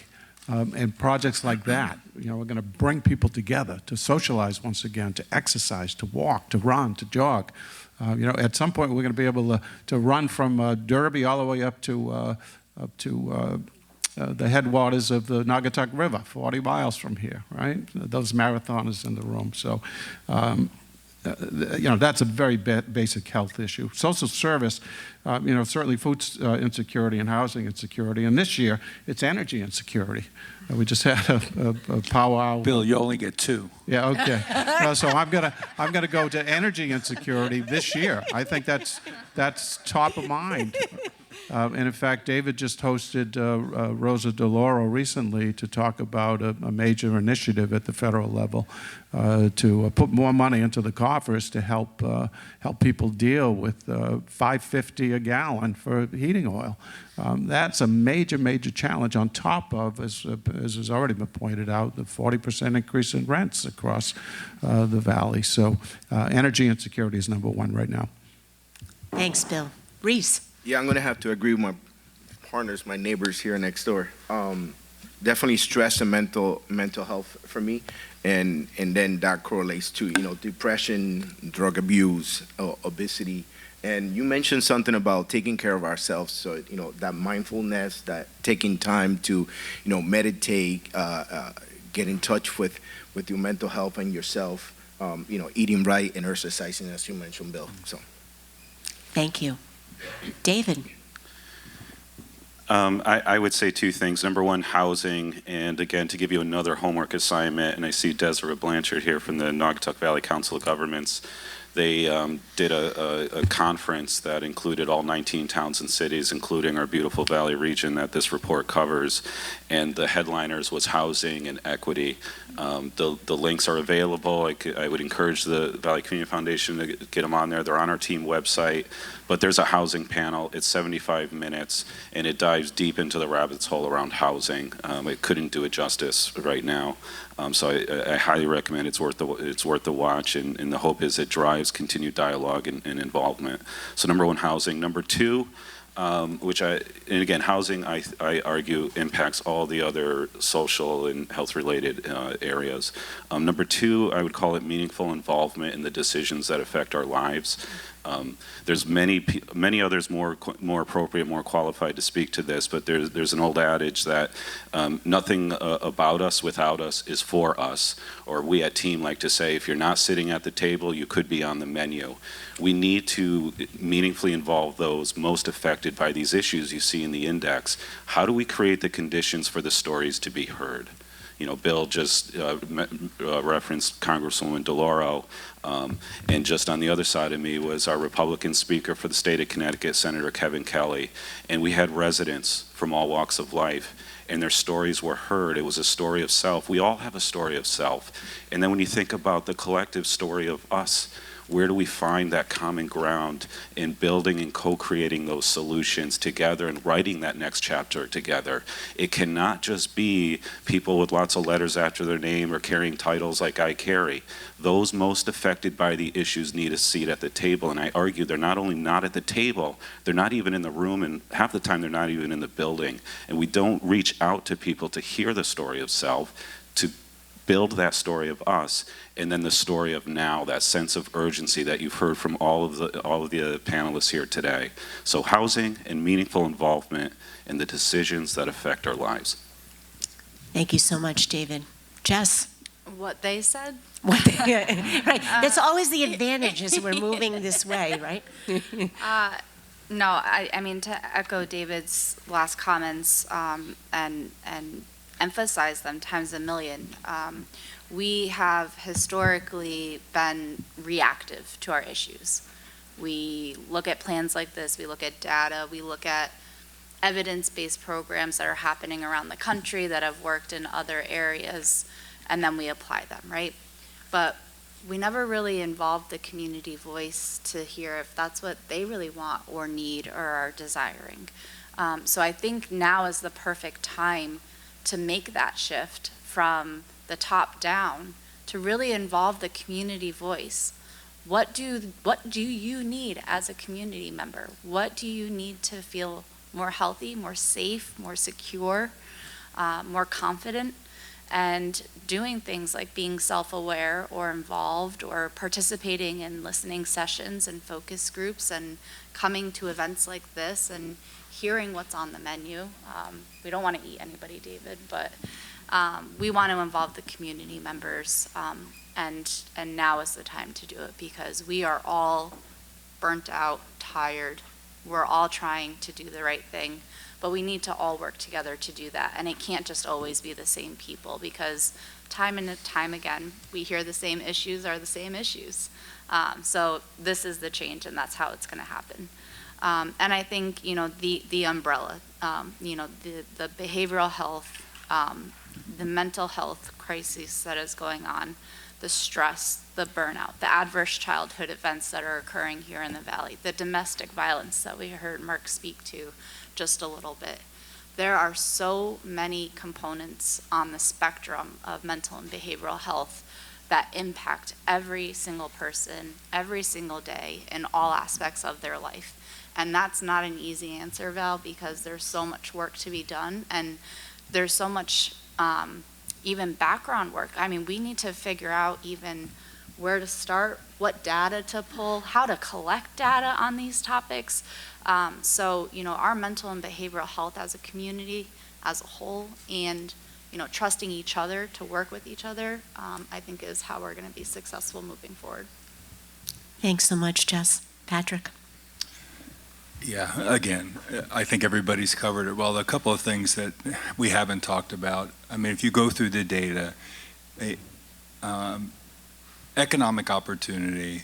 and projects like that, we're going to bring people together to socialize once again, to exercise, to walk, to run, to jog. At some point we're going to be able to run from Derby all the way up to the headwaters of the Naugatuck River, 40 miles from here, right? Those marathoners in the room. So. That's a very basic health issue. Social service, certainly food insecurity and housing insecurity. And this year, it's energy insecurity. We just had a powwow. Bill, you only get 2. Yeah, okay. So I'm gonna go to energy insecurity this year. I think that's top of mind. And in fact, David just hosted Rosa DeLauro recently to talk about a major initiative at the federal level to put more money into the coffers to help people deal with $5.50 a gallon for heating oil. That's a major, major challenge on top of, as has already been pointed out, the 40% increase in rents across the valley. So energy insecurity is number one right now. Thanks, Bill. Reese. Yeah, I'm going to have to agree with my partners, my neighbors here next door. Definitely stress and mental health for me, and then that correlates to depression, drug abuse, obesity. And you mentioned something about taking care of ourselves. So that mindfulness, that taking time to meditate, get in touch with your mental health and yourself. Eating right and exercising, as you mentioned, Bill. So. Thank you. David. I would say two things. Number one, housing, and again, to give you another homework assignment, and I see Desiree Blanchard here from the Naugatuck Valley Council of Governments. They did a conference that included all 19 towns and cities, including our beautiful Valley region that this report covers, and the headliners was housing and equity. The links are available. I would encourage the Valley Community Foundation to get them on there. They're on our team website, but there's a housing panel. It's 75 minutes, and it dives deep into the rabbit's hole around housing. It couldn't do it justice right now. So I highly recommend it's worth the watch, and the hope is it drives continued dialogue and involvement. So number one, housing. Number two, and again, housing, I argue, impacts all the other social and health-related areas. Number two, I would call it meaningful involvement in the decisions that affect our lives. There's many others more appropriate, more qualified to speak to this, but there's an old adage that nothing about us without us is for us, or we at Team like to say, if you're not sitting at the table, you could be on the menu. We need to meaningfully involve those most affected by these issues you see in the index. How do we create the conditions for the stories to be heard? Bill just referenced Congresswoman DeLauro, and just on the other side of me was our Republican Speaker for the state of Connecticut, Senator Kevin Kelly, and we had residents from all walks of life, and their stories were heard. It was a story of self. We all have a story of self, and then when you think about the collective story of us, where do we find that common ground in building and co-creating those solutions together and writing that next chapter together? It cannot just be people with lots of letters after their name or carrying titles like I carry. Those most affected by the issues need a seat at the table, and I argue they're not only not at the table, they're not even in the room, and half the time they're not even in the building. And we don't reach out to people to hear the story of self, to build that story of us, and then the story of now, that sense of urgency that you've heard from all of the panelists here today. So housing and meaningful involvement in the decisions that affect our lives. Thank you so much, David. Jess? What they said? Right. That's always the advantage as we're moving this way, right? No, I mean, to echo David's last comments and emphasize them times a million. We have historically been reactive to our issues. We look at plans like this, we look at data, we look at evidence-based programs that are happening around the country that have worked in other areas, and then we apply them, right? But we never really involved the community voice to hear if that's what they really want or need or are desiring. So I think now is the perfect time to make that shift from the top down to really involve the community voice. What do you need as a community member? What do you need to feel more healthy, more safe, more secure, more confident? And doing things like being self-aware or involved or participating in listening sessions and focus groups and coming to events like this and hearing what's on the menu. We don't want to eat anybody, David, but we want to involve the community members, and now is the time to do it because we are all burnt out, tired. We're all trying to do the right thing, but we need to all work together to do that, and it can't just always be the same people because time and time again, we hear the same issues are the same issues. So this is the change, and that's how it's going to happen. And I think, the umbrella, the behavioral health, the mental health crisis that is going on, the stress, the burnout, the adverse childhood events that are occurring here in the Valley, the domestic violence that we heard Mark speak to just a little bit. There are so many components on the spectrum of mental and behavioral health that impact every single person, every single day, in all aspects of their life. And that's not an easy answer, Val, because there's so much work to be done, and there's so much even background work. I mean, we need to figure out even where to start, what data to pull, how to collect data on these topics. So, our mental and behavioral health as a community, as a whole, and, trusting each other to work with each other, I think is how we're going to be successful moving forward. Thanks so much, Jess. Patrick? Yeah, again, I think everybody's covered it well. A couple of things that we haven't talked about. I mean, if you go through the data, economic opportunity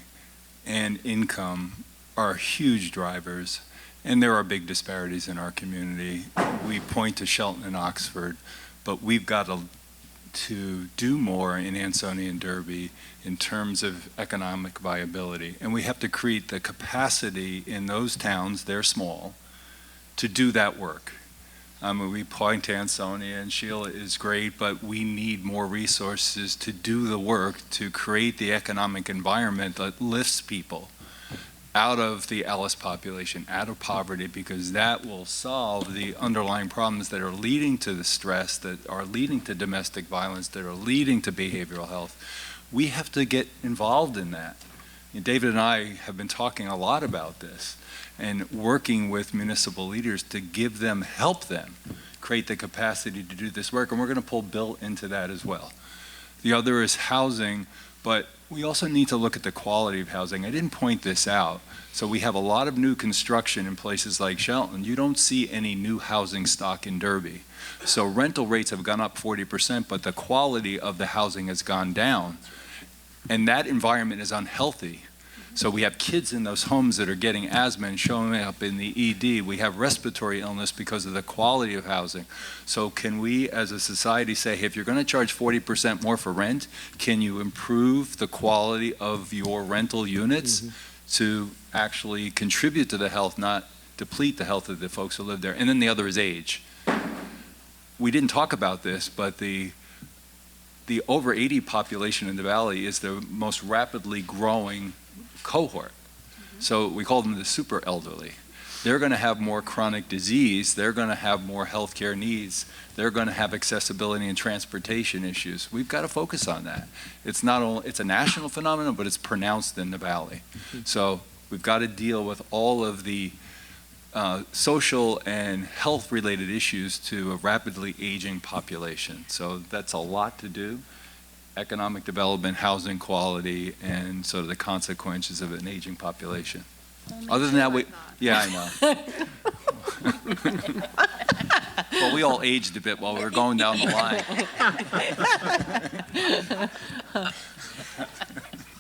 and income are huge drivers, and there are big disparities in our community. We point to Shelton and Oxford, but we've got to do more in Ansonia and Derby in terms of economic viability. And we have to create the capacity in those towns, they're small, to do that work. We point to Ansonia, and Sheila is great, but we need more resources to do the work to create the economic environment that lifts people out of the Alice population, out of poverty, because that will solve the underlying problems that are leading to the stress, that are leading to domestic violence, that are leading to behavioral health. We have to get involved in that. David and I have been talking a lot about this and working with municipal leaders to help them create the capacity to do this work, and we're going to pull Bill into that as well. The other is housing, but we also need to look at the quality of housing. I didn't point this out. So we have a lot of new construction in places like Shelton. You don't see any new housing stock in Derby. So rental rates have gone up 40%, but the quality of the housing has gone down. And that environment is unhealthy. So we have kids in those homes that are getting asthma and showing up in the ED. We have respiratory illness because of the quality of housing. So can we as a society say, hey, if you're going to charge 40% more for rent, can you improve the quality of your rental units to actually contribute to the health, not deplete the health of the folks who live there? And then the other is age. We didn't talk about this, but the over 80 population in the Valley is the most rapidly growing cohort. So we call them the super elderly. They're going to have more chronic disease. They're going to have more healthcare needs. They're going to have accessibility and transportation issues. We've got to focus on that. It's not only, it's a national phenomenon, but it's pronounced in the Valley. So we've got to deal with all of the social and health related issues to a rapidly aging population. So that's a lot to do. Economic development, housing quality, and sort of the consequences of an aging population. Other than that, yeah, I know. Well, we all aged a bit while we were going down the line.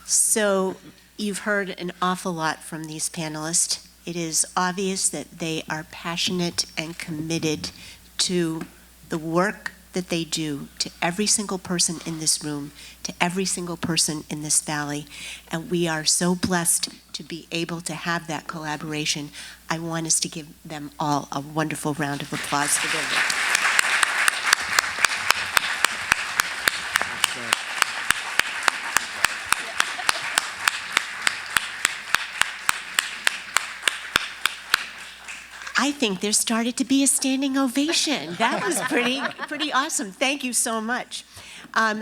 So you've heard an awful lot from these panelists. It is obvious that they are passionate and committed to the work that they do, to every single person in this room, to every single person in this valley. And we are so blessed to be able to have that collaboration. I want us to give them all a wonderful round of applause for their work. I think there started to be a standing ovation. That was pretty awesome. Thank you so much.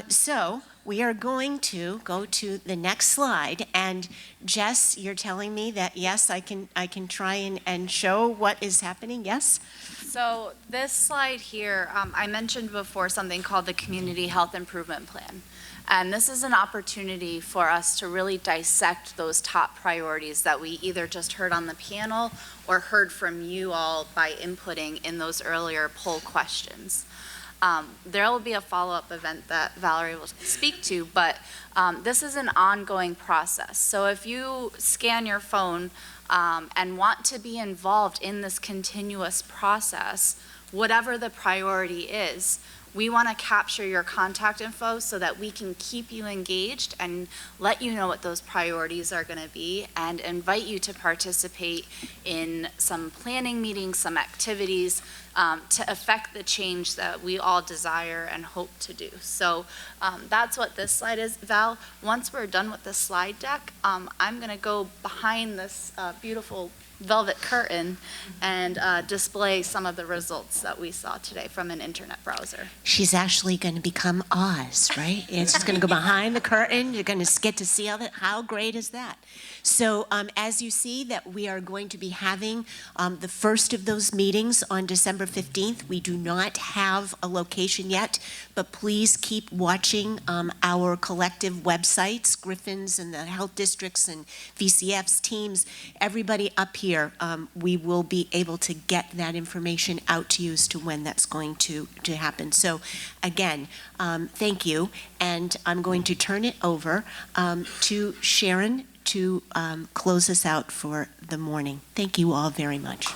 So we are going to go to the next slide. And Jess, you're telling me that yes, I can try and show what is happening. Yes. So this slide here, I mentioned before something called the Community Health Improvement Plan. And this is an opportunity for us to really dissect those top priorities that we either just heard on the panel or heard from you all by inputting in those earlier poll questions. There will be a follow-up event that Valerie will speak to, but this is an ongoing process. So if you scan your phone and want to be involved in this continuous process, whatever the priority is, we want to capture your contact info so that we can keep you engaged and let you know what those priorities are going to be and invite you to participate in some planning meetings, some activities to affect the change that we all desire and hope to do. So that's what this slide is. Val, once we're done with the slide deck, I'm going to go behind this beautiful velvet curtain and display some of the results that we saw today from an internet browser. She's actually going to become Oz, right? It's just going to go behind the curtain. You're going to get to see how great is that? So as you see that we are going to be having the first of those meetings on December 15th. We do not have a location yet, but please keep watching our collective websites, Griffin's and the health districts and VCF's teams, everybody up here. We will be able to get that information out to you as to when that's going to happen. So again, thank you. And I'm going to turn it over to Sharon to close us out for the morning. Thank you all very much.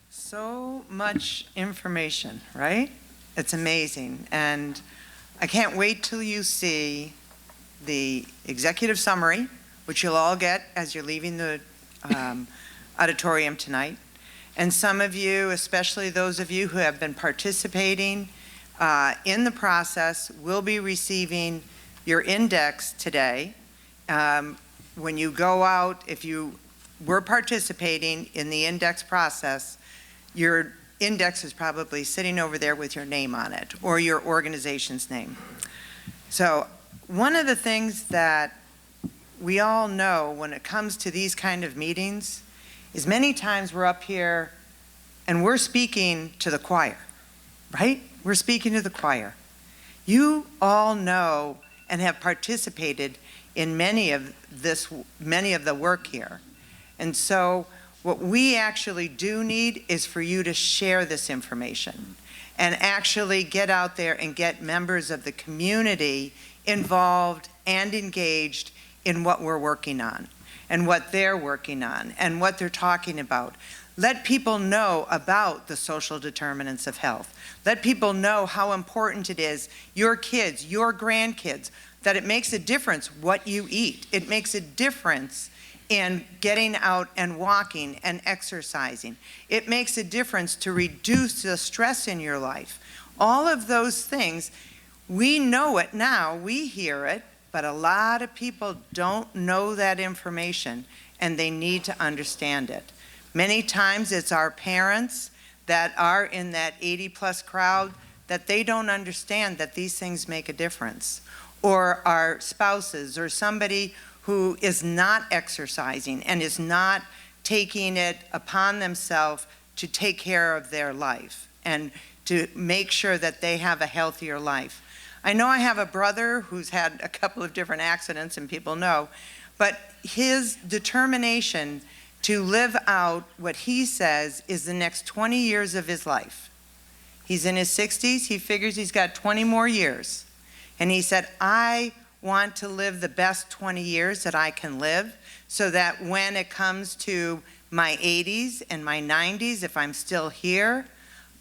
So much information, right? It's amazing. And I can't wait till you see the executive summary, which you'll all get as you're leaving the auditorium tonight. And some of you, especially those of you who have been participating in the process, will be receiving your index today. When you go out, if you were participating in the index process, your index is probably sitting over there with your name on it or your organization's name. So one of the things that we all know when it comes to these kind of meetings is many times we're up here and we're speaking to the choir, right? We're speaking to the choir. You all know and have participated in many of the work here. And so what we actually do need is for you to share this information and actually get out there and get members of the community involved and engaged in what we're working on and what they're working on and what they're talking about. Let people know about the social determinants of health. Let people know how important it is, your kids, your grandkids, that it makes a difference what you eat. It makes a difference in getting out and walking and exercising. It makes a difference to reduce the stress in your life. All of those things, we know it now, we hear it, but a lot of people don't know that information and they need to understand it. Many times it's our parents that are in that 80+ crowd that they don't understand that these things make a difference. Or our spouses or somebody who is not exercising and is not taking it upon themselves to take care of their life and to make sure that they have a healthier life. I know I have a brother who's had a couple of different accidents, and people know, but his determination to live out what he says is the next 20 years of his life. He's in his 60s, he figures he's got 20 more years. And he said, I want to live the best 20 years that I can live so that when it comes to my 80s and my 90s, if I'm still here,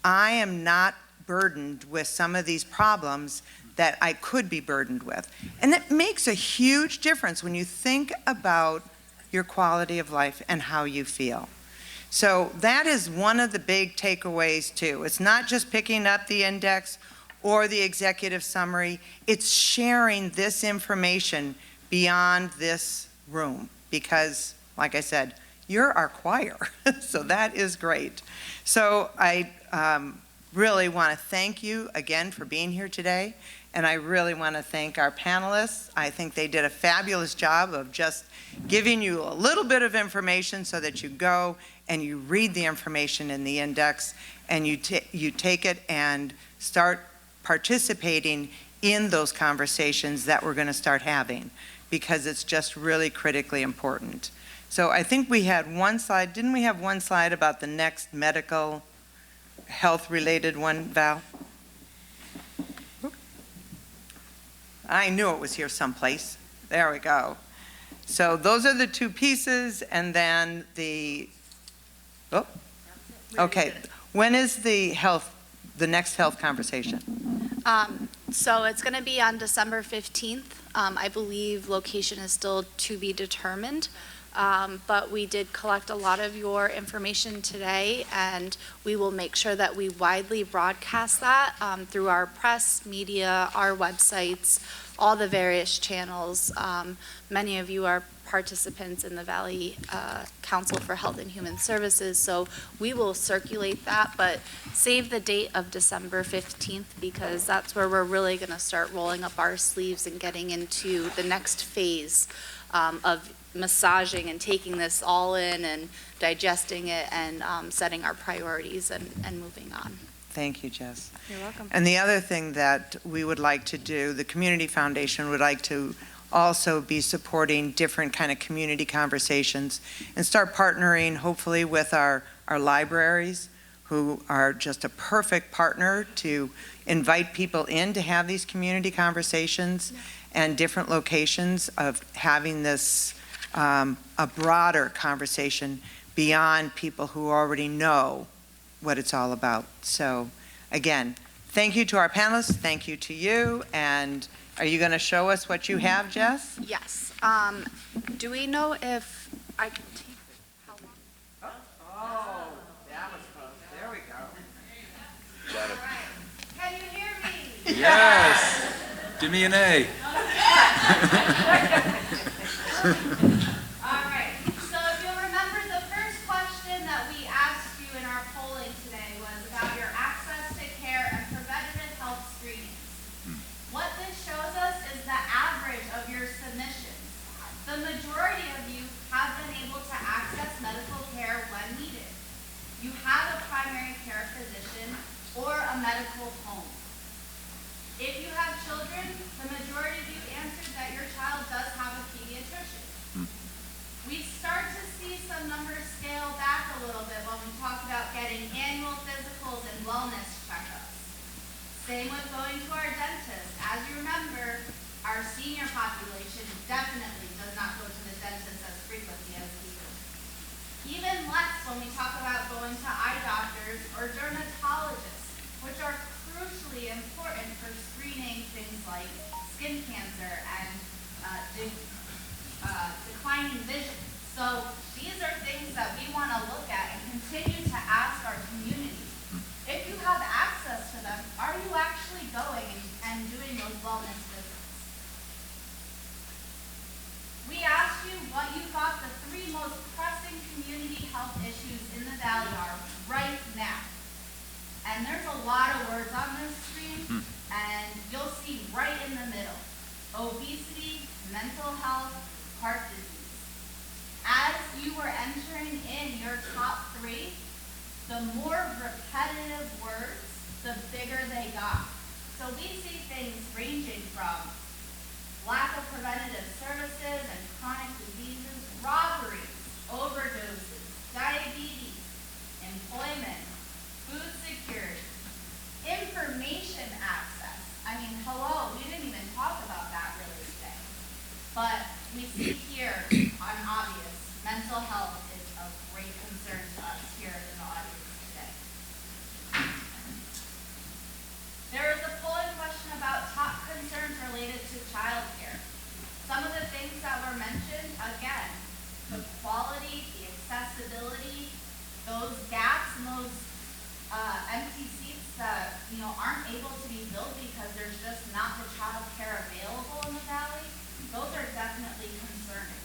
I am not burdened with some of these problems that I could be burdened with. And that makes a huge difference when you think about your quality of life and how you feel. So that is one of the big takeaways too. It's not just picking up the index or the executive summary, it's sharing this information beyond this room because, like I said, you're our choir, so that is great. So I really want to thank you again for being here today, and I really want to thank our panelists. I think they did a fabulous job of just giving you a little bit of information so that you go and you read the information in the index and you take it and start participating in those conversations that we're going to start having because it's just really critically important. So I think we had one slide, didn't we have one slide about the next medical health-related one, Val? I knew it was here someplace. There we go. So those are the two pieces, and then okay. When is the next health conversation? So it's going to be on December 15th. I believe location is still to be determined. But we did collect a lot of your information today, and we will make sure that we widely broadcast that through our press, media, our websites, all the various channels. Many of you are participants in the Valley Council for Health and Human Services, so we will circulate that, but save the date of December 15th because that's where we're really going to start rolling up our sleeves and getting into the next phase of massaging and taking this all in and digesting it and setting our priorities and moving on. Thank you, Jess. You're welcome. And the other thing that we would like to do, the Community Foundation would like to also be supporting different kind of community conversations and start partnering hopefully with our libraries, who are just a perfect partner to invite people in to have these community conversations and different locations of having this a broader conversation beyond people who already know what it's all about. So again, thank you to our panelists, thank you to you, and are you going to show us what you have, Jess? Yes. Do we know if I can take how long? Oh, that was close. There we go. All right. Can you hear me? Yes. Give me an A. All right. So if you'll remember, the first question that we asked you in our polling today was about your access to care and preventative health screenings. What this shows us is the average of your submissions. The majority of you have been able to access medical care when needed. You have a primary care physician or a medical home. If you have children, the majority of you answered that your child does have a pediatrician. We start to see some numbers scale back a little bit when we talk about getting annual physicals and wellness checkups. Same with going to our dentist. As you remember, our senior population definitely does not go to the dentist as frequently as we do. Even less when we talk about going to eye doctors or dermatologists, which are crucially important for screening things like skin cancer and declining vision. So these are things that we want to look at and continue to ask our community. If you have access to them, are you actually going and doing those wellness visits? We asked you what you thought the 3 most pressing community health issues in the Valley are right now. And there's a lot of words on this screen, and you'll see right in the middle: obesity, mental health, heart disease. As you were entering in your top 3, the more repetitive words, the bigger they got. So we see things ranging from lack of preventative services and chronic diseases, robberies, overdoses, diabetes, employment, food security, information access. I mean, hello, we didn't even talk about that really today. But we see here on obvious, mental health is of great concern to us here in the audience today. There is a polling question about top concerns related to childcare. Some of the things that were mentioned, again, the quality, the accessibility, those gaps and those empty seats that aren't able to be filled because there's just not the child care available in the Valley. Those are definitely concerning.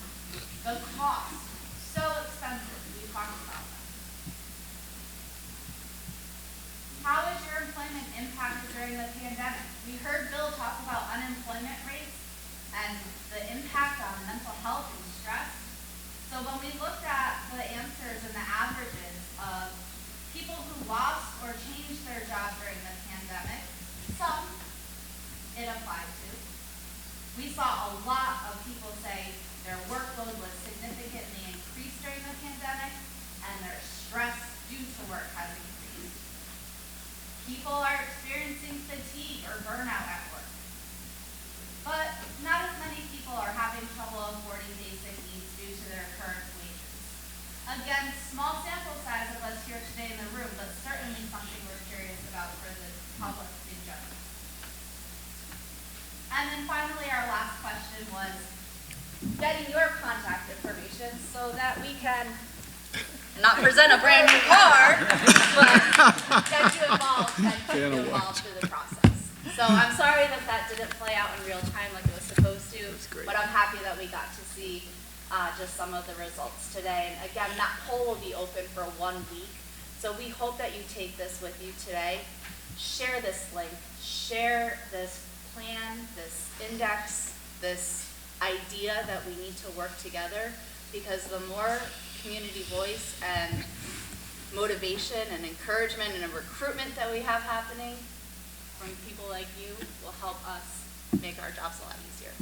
The cost, so expensive. We talked about that. How was your employment impacted during the pandemic? We heard Bill talk about unemployment rates and the impact on mental health and stress. So when we looked at the answers and the averages of people who lost or changed their job during the pandemic, some it applied to. We saw a lot of people say their workload was significantly increased People are experiencing fatigue or burnout at work. But not as many people are having trouble affording basic needs due to their current wages. Again, small sample size of us here today in the room, but certainly something we're curious about for the public in general. And then finally, our last question was getting your contact information so that we can not present a brand new card, but get you involved and keep you involved through the process. So I'm sorry that that didn't play out in real time like it was supposed to, but I'm happy that we got to see just some of the results today. And again, that poll will be open for 1 week. So we hope that you take this with you today. Share this link, share this plan, this index, this idea that we need to work together, because the more community voice and motivation and encouragement and recruitment that we have happening from people like you will help us make our jobs a lot easier.